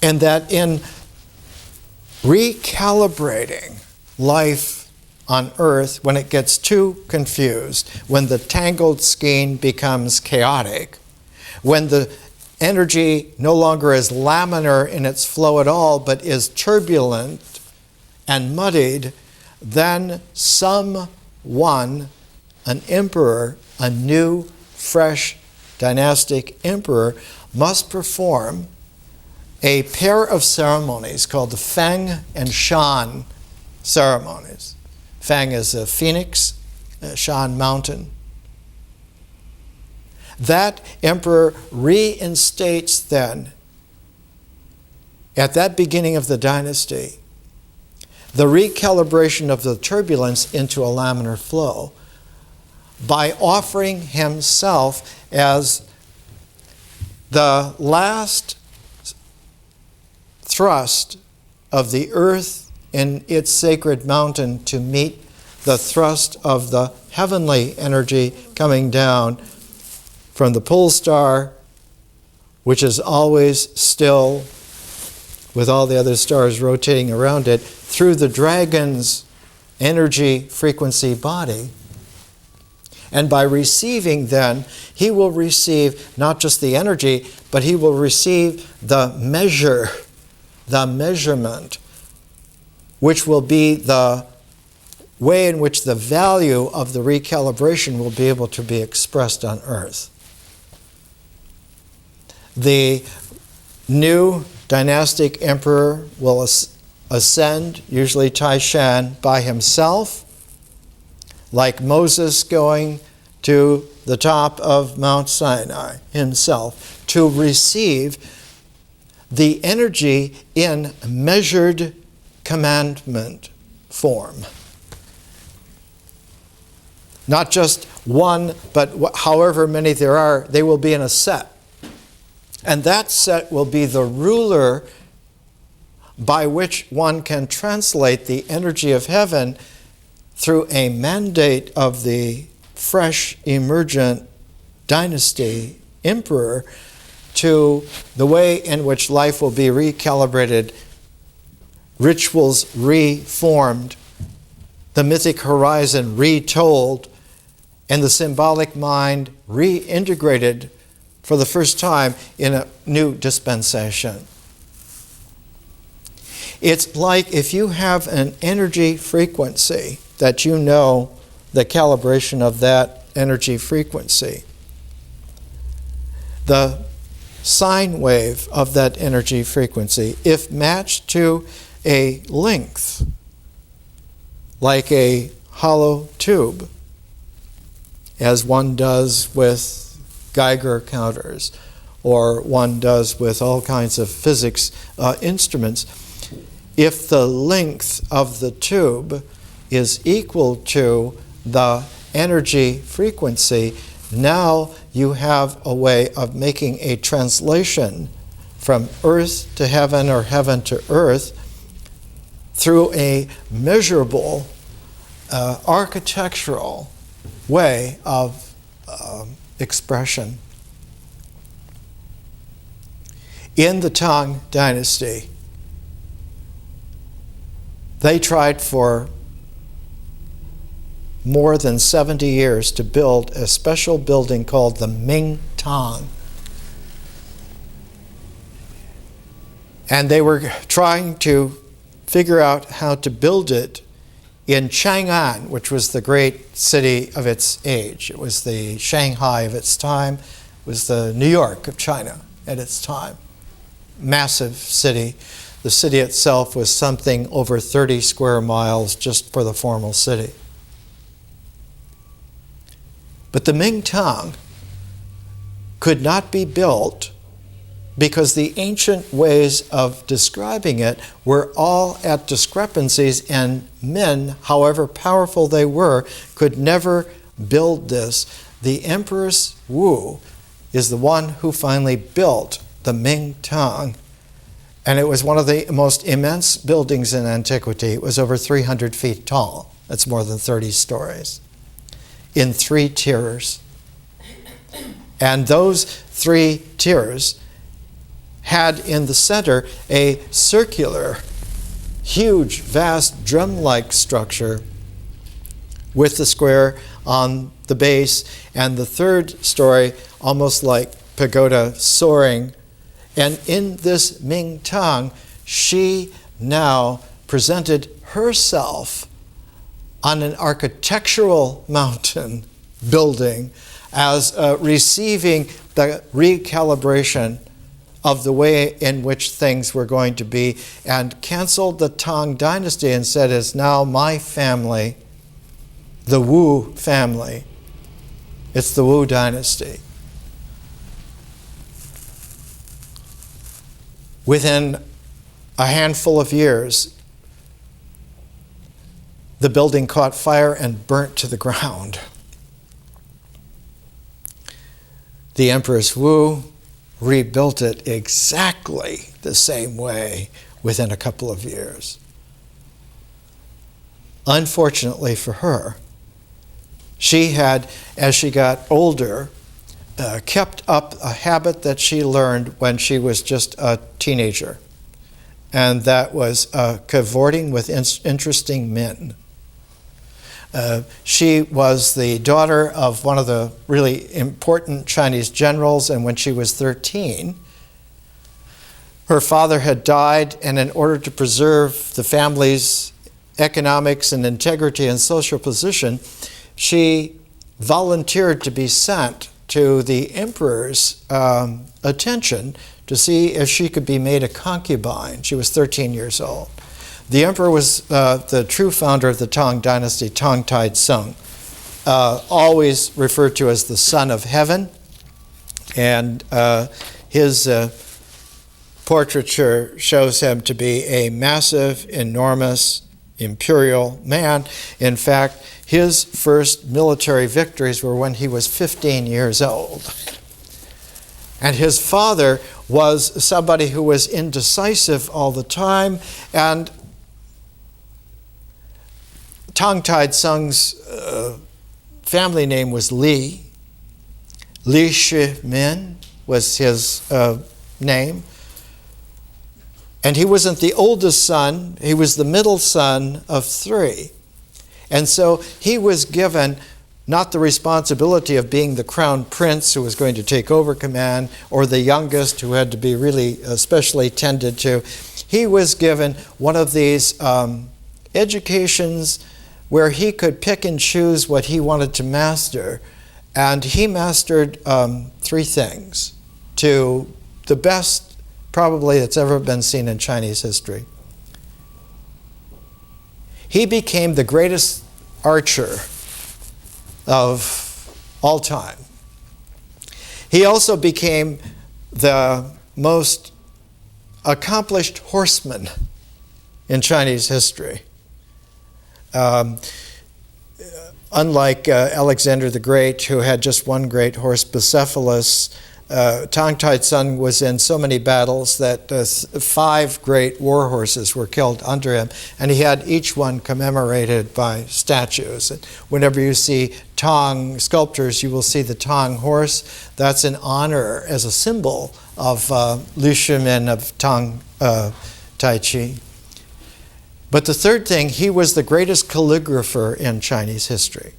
And that in recalibrating life on Earth, when it gets too confused, when the tangled skein becomes chaotic, when the energy no longer is laminar in its flow at all, but is turbulent and muddied, then someone, an emperor, a new, fresh, dynastic emperor, must perform a pair of ceremonies called the Feng and Shan ceremonies. Feng is a phoenix, Shan mountain. That emperor reinstates then, at that beginning of the dynasty, the recalibration of the turbulence into a laminar flow by offering himself as the last thrust of the Earth in its sacred mountain to meet the thrust of the heavenly energy coming down from the pole star, which is always still with all the other stars rotating around it, through the dragon's energy frequency body. And by receiving then, he will receive not just the energy, but he will receive the measure, the measurement, which will be the way in which the value of the recalibration will be able to be expressed on Earth. The new dynastic emperor will ascend, usually Taishan, by himself, like Moses going to the top of Mount Sinai himself, to receive the energy in measured commandment form. Not just one, but however many there are, they will be in a set. And that set will be the ruler by which one can translate the energy of heaven through a mandate of the fresh emergent dynasty emperor to the way in which life will be recalibrated, rituals reformed, the mythic horizon retold, and the symbolic mind reintegrated for the first time in a new dispensation. It's like if you have an energy frequency that you know the calibration of that energy frequency. The sine wave of that energy frequency, if matched to a length, like a hollow tube, as one does with Geiger counters, or one does with all kinds of physics instruments. If the length of the tube is equal to the energy frequency, now you have a way of making a translation from earth to heaven or heaven to earth through a measurable architectural way of expression. In the Tang Dynasty, they tried for more than 70 years to build a special building called the Ming Tang. And they were trying to figure out how to build it in Chang'an, which was the great city of its age. It was the Shanghai of its time. It was the New York of China at its time. Massive city. The city itself was something over 30 square miles just for the formal city. But the Ming Tang could not be built because the ancient ways of describing it were all at discrepancies, and men, however powerful they were, could never build this. The Empress Wu is the one who finally built the Ming Tang, and it was one of the most immense buildings in antiquity. It was over 300 feet tall. That's more than 30 stories, in 3 tiers. And those 3 tiers had in the center a circular, huge, vast, drum-like structure with the square on the base, and the 3rd story almost like pagoda soaring. And in this Ming Tang, she now presented herself on an architectural mountain building as receiving the recalibration of the way in which things were going to be, and canceled the Tang Dynasty and said, "It's now my family, the Wu family. It's the Wu Dynasty." Within a handful of years, the building caught fire and burnt to the ground. The Empress Wu rebuilt it exactly the same way within a couple of years. Unfortunately for her, she had, as she got older, kept up a habit that she learned when she was just a teenager, and that was cavorting with interesting men. She was the daughter of one of the really important Chinese generals, and when she was 13, her father had died, and in order to preserve the family's economics and integrity and social position, she volunteered to be sent to the emperor's attention to see if she could be made a concubine. She was 13 years old. The emperor was the true founder of the Tang Dynasty, Tang Dynasty, always referred to as the son of heaven, and his portraiture shows him to be a massive, enormous, imperial man. In fact, his first military victories were when he was 15 years old. And his father was somebody who was indecisive all the time, and Tang Dynasty family name was Li. Li Shimin was his name. And he wasn't the oldest son, he was the middle son of 3. And so he was given not the responsibility of being the crown prince who was going to take over command, or the youngest who had to be really especially tended to. He was given one of these educations where he could pick and choose what he wanted to master. And he mastered 3 things to the best probably that's ever been seen in Chinese history. He became the greatest archer of all time. He also became the most accomplished horseman in Chinese history. Unlike Alexander the Great, who had just one great horse, Bucephalus, Tang Dynasty was in so many battles that 5 great war horses were killed under him, and he had each one commemorated by statues. And whenever you see Tang sculptures, you will see the Tang horse. That's in honor, as a symbol of Liu Shimin of Tang Tai-Chi. But the third thing, he was the greatest calligrapher in Chinese history.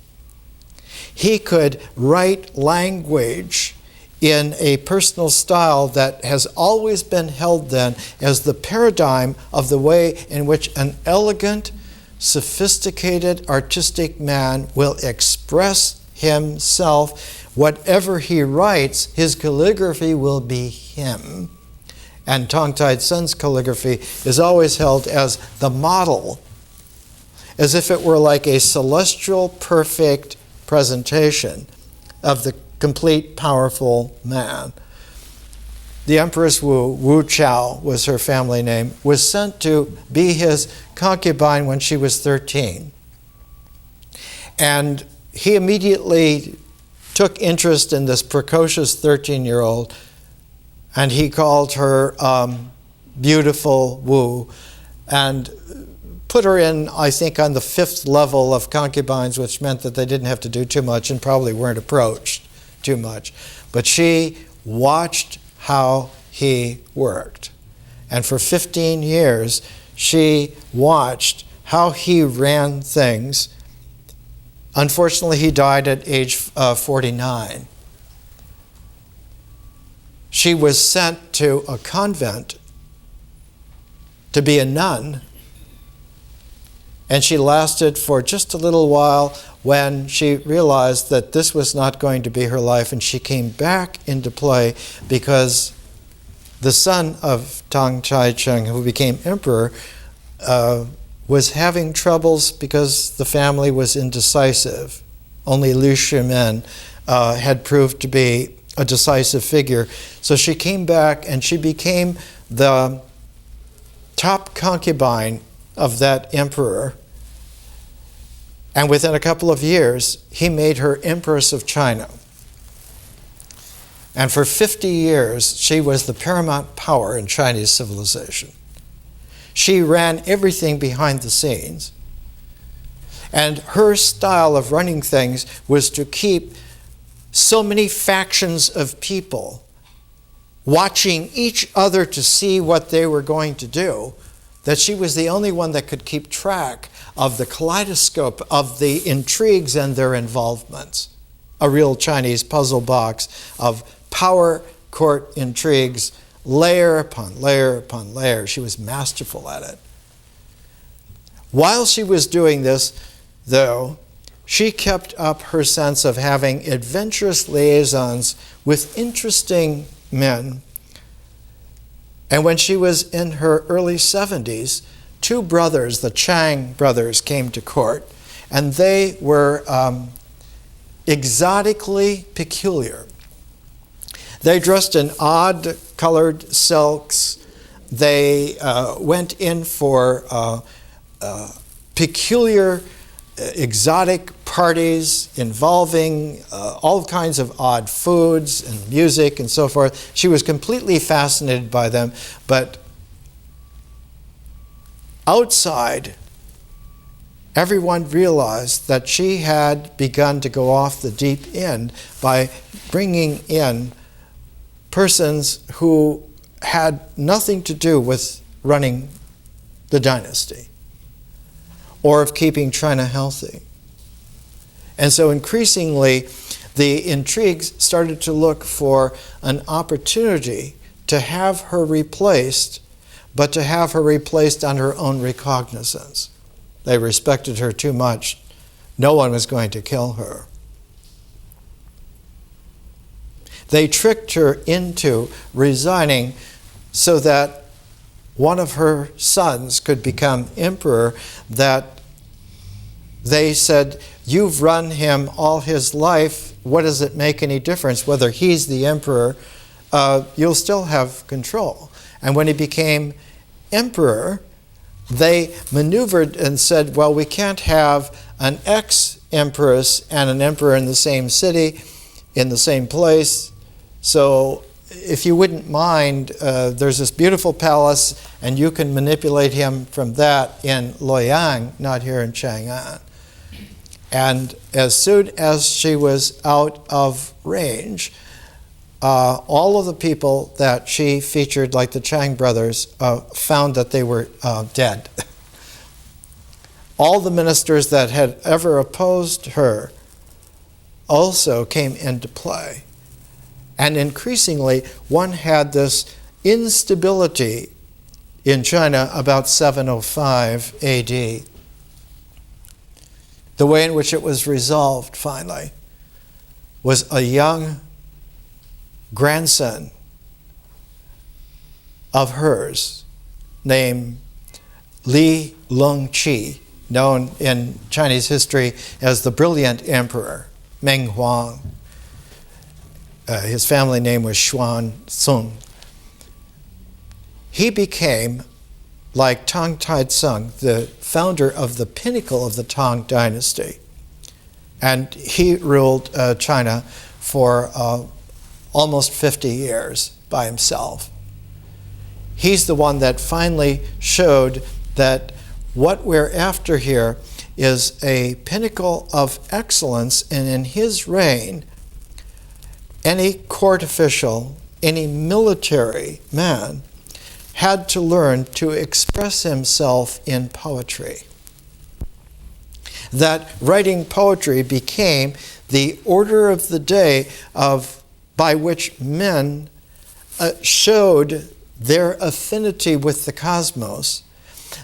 He could write language in a personal style that has always been held then as the paradigm of the way in which an elegant, sophisticated, artistic man will express himself. Whatever he writes, his calligraphy will be him. And Tang Dynasty calligraphy is always held as the model, as if it were like a celestial, perfect presentation of the complete, powerful man. The Empress Wu, Wu Chao was her family name, was sent to be his concubine when she was 13. And he immediately took interest in this precocious 13-year-old, and he called her Beautiful Wu, and put her in, I think, on the 5th level of concubines, which meant that they didn't have to do too much and probably weren't approached too much. But she watched how he worked. And for 15 years, she watched how he ran things. Unfortunately, he died at age 49. She was sent to a convent to be a nun, and she lasted for just a little while when she realized that this was not going to be her life, and she came back into play because the son of Tang Chaicheng, who became emperor, was having troubles because the family was indecisive. Only Liu Shimin had proved to be a decisive figure. So she came back and she became the top concubine of that emperor. And within a couple of years, he made her Empress of China. And for 50 years, she was the paramount power in Chinese civilization. She ran everything behind the scenes. And her style of running things was to keep so many factions of people watching each other to see what they were going to do, that she was the only one that could keep track of the kaleidoscope of the intrigues and their involvements. A real Chinese puzzle box of power court intrigues, layer upon layer upon layer. She was masterful at it. While she was doing this, though, she kept up her sense of having adventurous liaisons with interesting men. And when she was in her early 70s, 2 brothers, the Chang brothers, came to court, and they were exotically peculiar. They dressed in odd-colored silks. They went in for peculiar, exotic parties involving all kinds of odd foods and music and so forth. She was completely fascinated by them, but outside, everyone realized that she had begun to go off the deep end by bringing in persons who had nothing to do with running the dynasty or of keeping China healthy. And so increasingly, the intrigues started to look for an opportunity to have her replaced, but to have her replaced on her own recognizance. They respected her too much. No one was going to kill her. They tricked her into resigning so that one of her sons could become emperor, that they said, you've run him all his life. What does it make any difference whether he's the emperor? You'll still have control. And when he became emperor, they maneuvered and said, well, we can't have an ex-empress and an emperor in the same city, in the same place. So if you wouldn't mind, there's this beautiful palace, and you can manipulate him from that in Luoyang, not here in Chang'an. And as soon as she was out of range, all of the people that she featured, like the Chang brothers, found that they were dead. All the ministers that had ever opposed her also came into play. And increasingly, one had this instability in China about 705 AD. The way in which it was resolved, finally, was a young grandson of hers named Li Longqi, known in Chinese history as the Brilliant Emperor, Meng Huang. His family name was Xuan Sung. He became, like Tang Dynasty, the founder of the pinnacle of the Tang Dynasty. And he ruled China for almost 50 years by himself. He's the one that finally showed that what we're after here is a pinnacle of excellence, and in his reign, any court official, any military man, had to learn to express himself in poetry. That writing poetry became the order of the day by which men showed their affinity with the cosmos,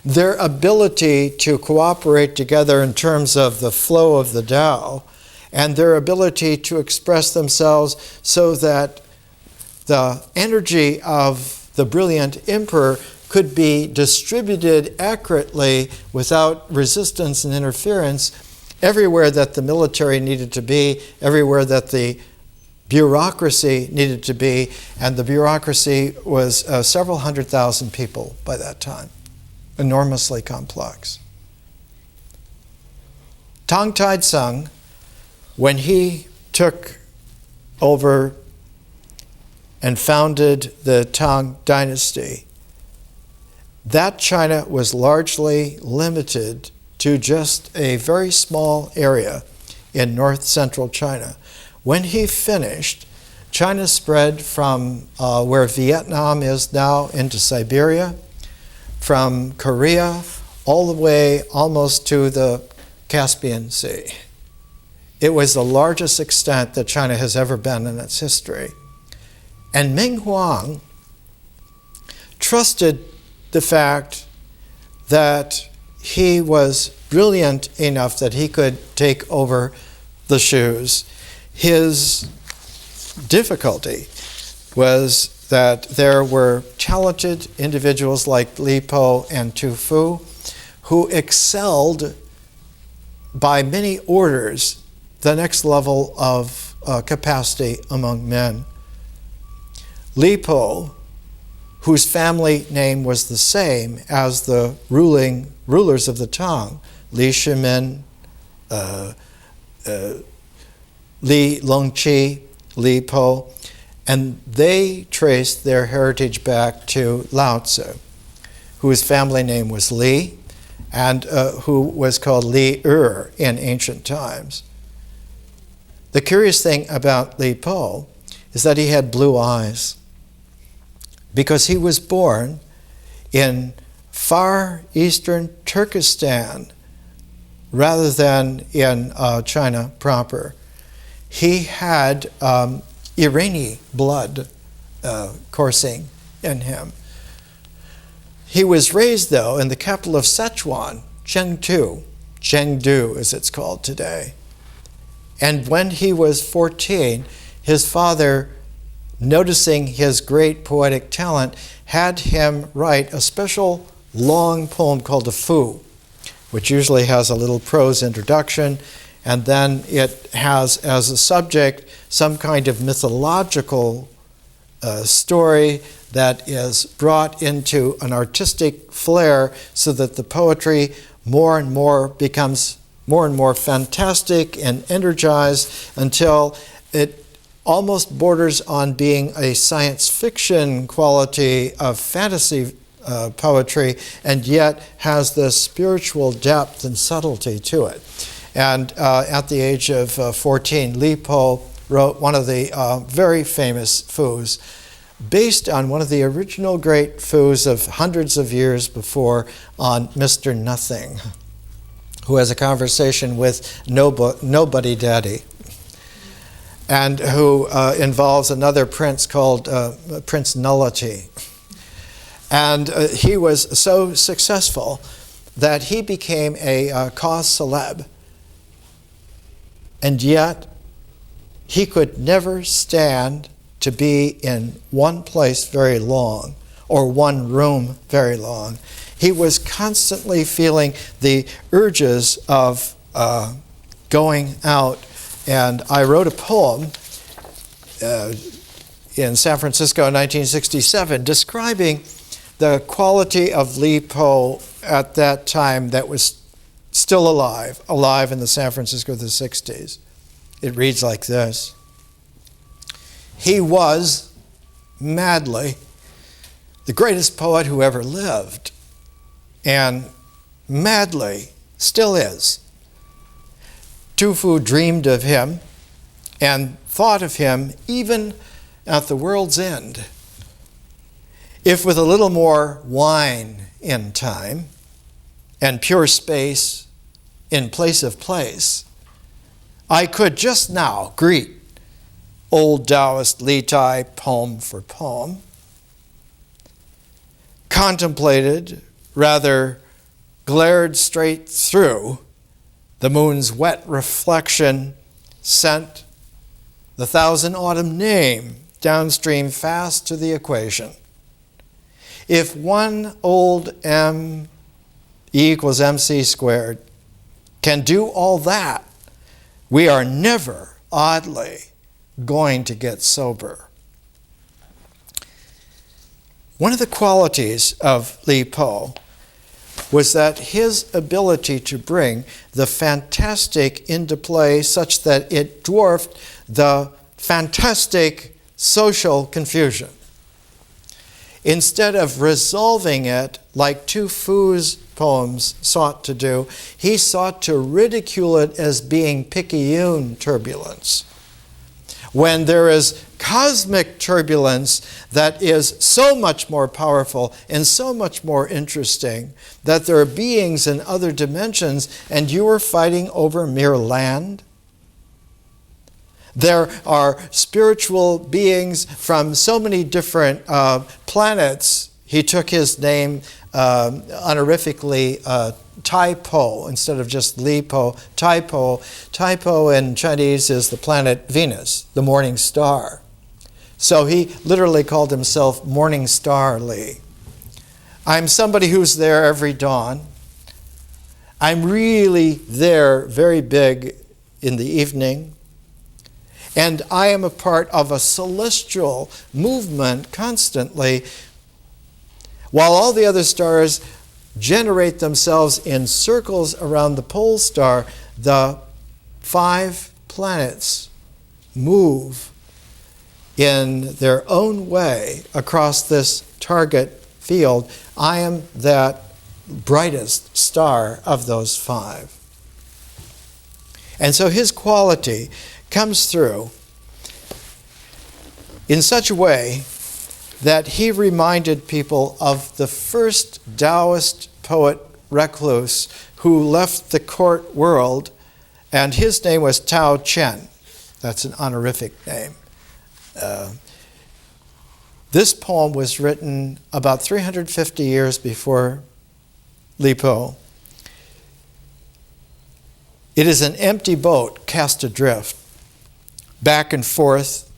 their ability to cooperate together in terms of the flow of the Tao, and their ability to express themselves so that the energy of the brilliant emperor could be distributed accurately without resistance and interference everywhere that the military needed to be, everywhere that the bureaucracy needed to be, and the bureaucracy was several 100,000 people by that time. Enormously complex. Tang Dynasty, when he took over and founded the Tang Dynasty, that China was largely limited to just a very small area in north-central China. When he finished, China spread from where Vietnam is now into Siberia, from Korea all the way almost to the Caspian Sea. It was the largest extent that China has ever been in its history. And Meng Huang trusted the fact that he was brilliant enough that he could take over the shoes. His difficulty was that there were talented individuals like Li Po and Tu Fu who excelled by many orders the next level of capacity among men. Li Po, whose family name was the same as the rulers of the Tang, Li Shimin, Li Longqi, Li Po, and they traced their heritage back to Lao Tzu, whose family name was Li, and who was called Li Er in ancient times. The curious thing about Li Po is that he had blue eyes, because he was born in far eastern Turkestan rather than in China proper. He had Iranian blood coursing in him. He was raised, though, in the capital of Sichuan, Chengdu as it's called today. And when he was 14, his father, noticing his great poetic talent, had him write a special long poem called the Fu. which usually has a little prose introduction, and then it has as a subject some kind of mythological story that is brought into an artistic flair so that the poetry more and more becomes more and more fantastic and energized until it almost borders on being a science fiction quality of fantasy poetry, and yet has this spiritual depth and subtlety to it. And at the age of 14, Li Po wrote one of the very famous fus, based on one of the original great fus of hundreds of years before, on Mr. Nothing, who has a conversation with Nobody Daddy, and who involves another prince called Prince Nullity. And he was so successful that he became a cause célèbre, and yet he could never stand to be in one place very long or one room very long. He was constantly feeling the urges of going out. And I wrote a poem in San Francisco in 1967 describing the quality of Li Po at that time that was still alive in the San Francisco of the 60s. It reads like this. He was, madly, the greatest poet who ever lived, and madly still is. Tu Fu dreamed of him and thought of him even at the world's end. If with a little more wine in time and pure space in place of place, I could just now greet old Taoist Li Tai poem for poem, contemplated, rather glared straight through, the moon's wet reflection sent the thousand autumn name downstream fast to the equation. If one old m equals mc squared can do all that, we are never, oddly, going to get sober. One of the qualities of Li Po was that his ability to bring the fantastic into play such that it dwarfed the fantastic social confusion. Instead of resolving it like Tu Fu's poems sought to do, he sought to ridicule it as being Picayune turbulence. When there is cosmic turbulence that is so much more powerful and so much more interesting, that there are beings in other dimensions and you are fighting over mere land. There are spiritual beings from so many different planets. He took his name honorifically Tai Po instead of just Li Po. Tai Po. Tai Po in Chinese is the planet Venus, the morning star. So he literally called himself Morning Star Li. I'm somebody who's there every dawn. I'm really there very big in the evening. And I am a part of a celestial movement constantly, while all the other stars generate themselves in circles around the pole star. The 5 planets move in their own way across this target field. I am that brightest star of those 5. And so his quality comes through in such a way that he reminded people of the first Taoist poet recluse who left the court world, and his name was Tao Chen. That's an honorific name. This poem was written about 350 years before Li Po. It is an empty boat cast adrift, back and forth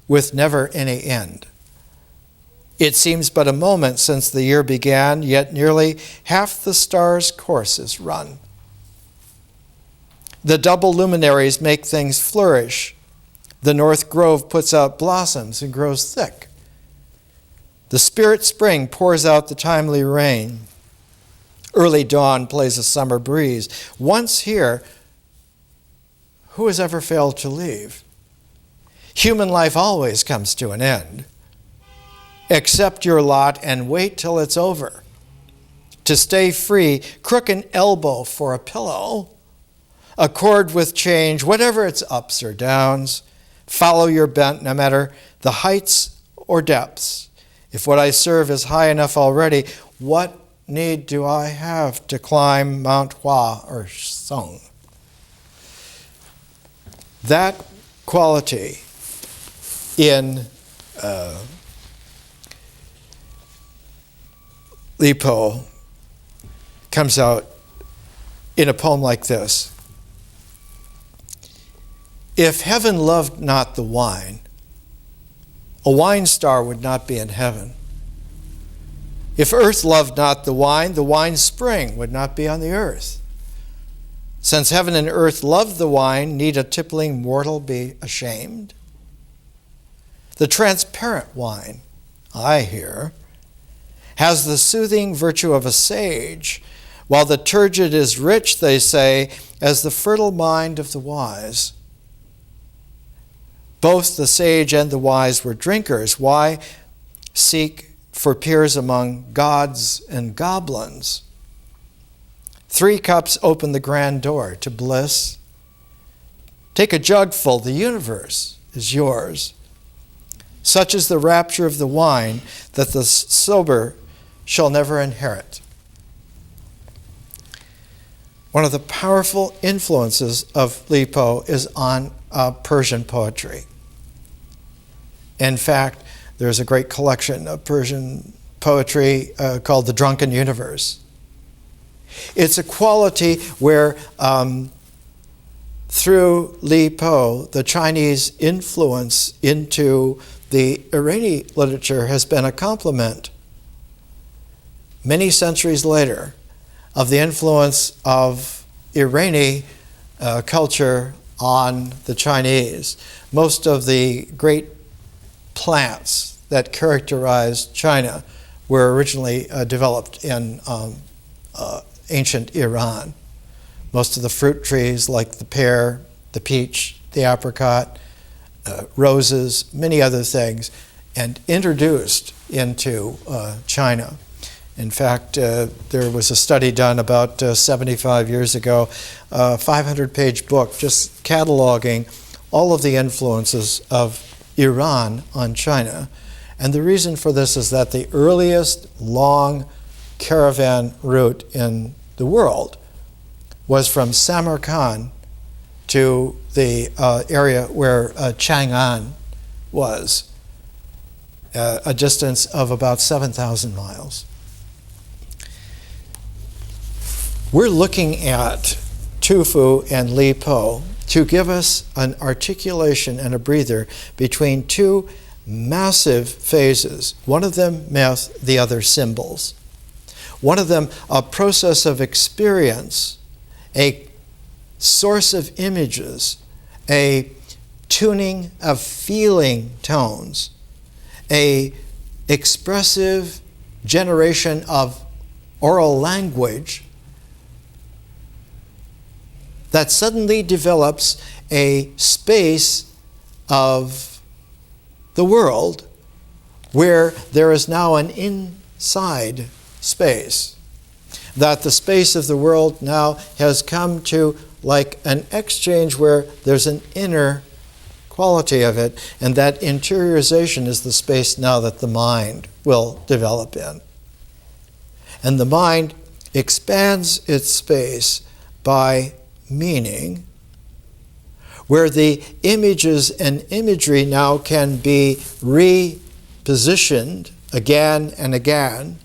with never any end. It seems but a moment since the year began, yet nearly half the stars' course is run. The double luminaries make things flourish. The north grove puts out blossoms and grows thick. The spirit spring pours out the timely rain. Early dawn plays a summer breeze. Once here, who has ever failed to leave? Human life always comes to an end. Accept your lot and wait till it's over. To stay free, crook an elbow for a pillow. Accord with change, whatever its ups or downs. Follow your bent, no matter the heights or depths. If what I serve is high enough already, what need do I have to climb Mount Hua or Song? That quality in Li Po comes out in a poem like this. If heaven loved not the wine, a wine star would not be in heaven. If earth loved not the wine spring would not be on the earth. Since heaven and earth love the wine, need a tippling mortal be ashamed? The transparent wine, I hear, has the soothing virtue of a sage, while the turgid is rich, they say, as the fertile mind of the wise. Both the sage and the wise were drinkers. Why seek for peers among gods and goblins? 3 cups open the grand door to bliss. Take a jugful, the universe is yours. Such is the rapture of the wine that the sober shall never inherit. One of the powerful influences of Li Po is on Persian poetry. In fact, there's a great collection of Persian poetry called The Drunken Universe. It's a quality where through Li Po, the Chinese influence into the Iranian literature has been a complement, many centuries later, of the influence of Iranian culture on the Chinese. Most of the great plants that characterized China were originally developed in ancient Iran. Most of the fruit trees, like the pear, the peach, the apricot, roses, many other things, and introduced into China. In fact, there was a study done about 75 years ago, a 500-page book just cataloging all of the influences of Iran on China. And the reason for this is that the earliest long caravan route in the world was from Samarkand to the area where Chang'an was, a distance of about 7,000 miles. We're looking at Tu Fu and Li Po to give us an articulation and a breather between two massive phases. One of them myth, the other symbols. One of them a process of experience, a source of images, a tuning of feeling tones, a expressive generation of oral language that suddenly develops a space of the world where there is now an inside space. That the space of the world now has come to like an exchange where there's an inner quality of it, and that interiorization is the space now that the mind will develop in. And the mind expands its space by meaning, where the images and imagery now can be repositioned again and again,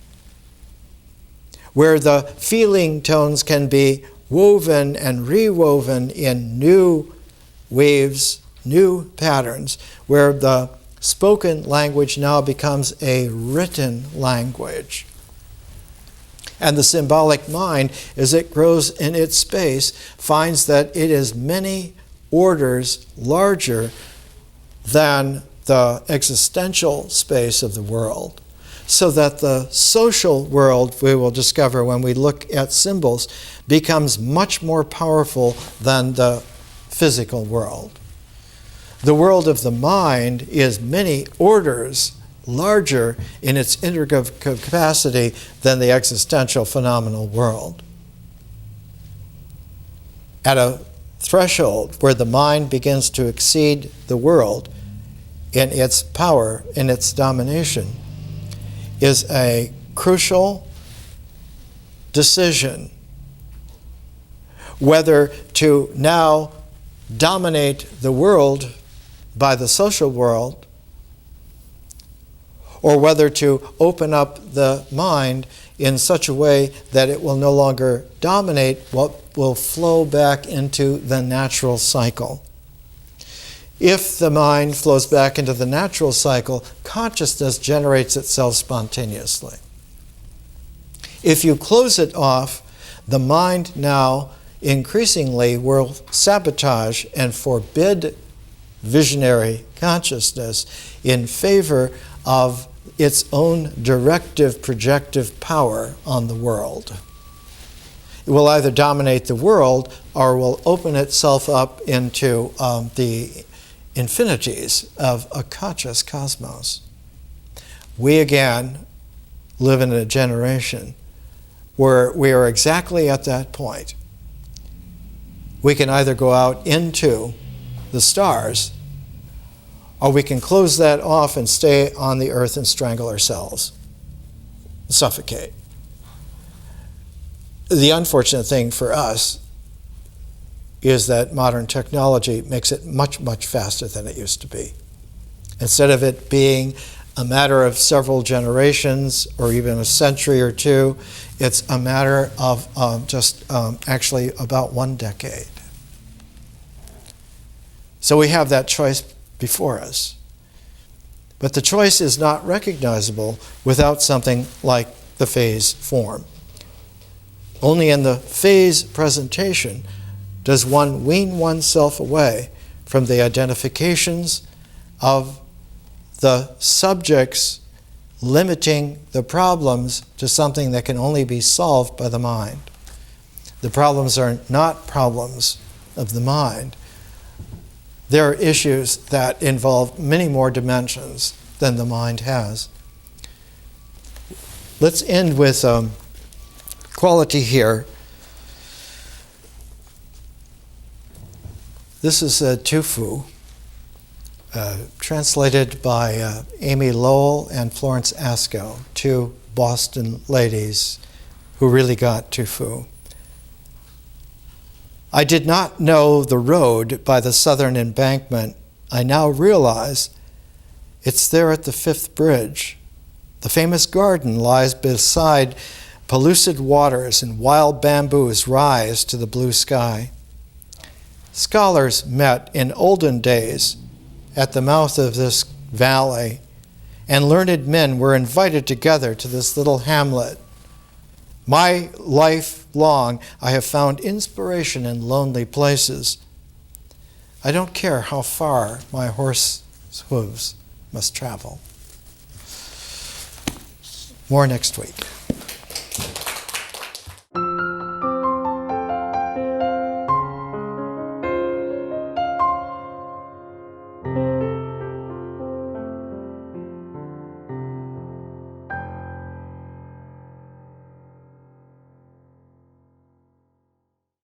where the feeling tones can be woven and rewoven in new waves, new patterns, where the spoken language now becomes a written language. And the symbolic mind, as it grows in its space, finds that it is many orders larger than the existential space of the world. So that the social world, we will discover when we look at symbols, becomes much more powerful than the physical world. The world of the mind is many orders larger in its integrative capacity than the existential phenomenal world. At a threshold where the mind begins to exceed the world in its power, in its domination, is a crucial decision whether to now dominate the world by the social world, or whether to open up the mind in such a way that it will no longer dominate what will flow back into the natural cycle. If the mind flows back into the natural cycle, consciousness generates itself spontaneously. If you close it off, the mind now increasingly will sabotage and forbid visionary consciousness in favor of its own directive, projective power on the world. It will either dominate the world or will open itself up into the infinities of a conscious cosmos. We again live in a generation where we are exactly at that point. We can either go out into the stars, or we can close that off and stay on the earth and strangle ourselves, suffocate. The unfortunate thing for us is that modern technology makes it much, much faster than it used to be. Instead of it being a matter of several generations or even a century or two, it's a matter of actually about 1 decade. So we have that choice before us. But the choice is not recognizable without something like the phase form. Only in the phase presentation does one wean oneself away from the identifications of the subjects limiting the problems to something that can only be solved by the mind. The problems are not problems of the mind. There are issues that involve many more dimensions than the mind has. Let's end with quality here. This is Tufu, translated by Amy Lowell and Florence Asco, 2 Boston ladies who really got Tufu. I did not know the road by the southern embankment. I now realize it's there at the 5th bridge. The famous garden lies beside pellucid waters, and wild bamboos rise to the blue sky. Scholars met in olden days at the mouth of this valley, and learned men were invited together to this little hamlet. My life long, I have found inspiration in lonely places. I don't care how far my horse's hooves must travel. More next week.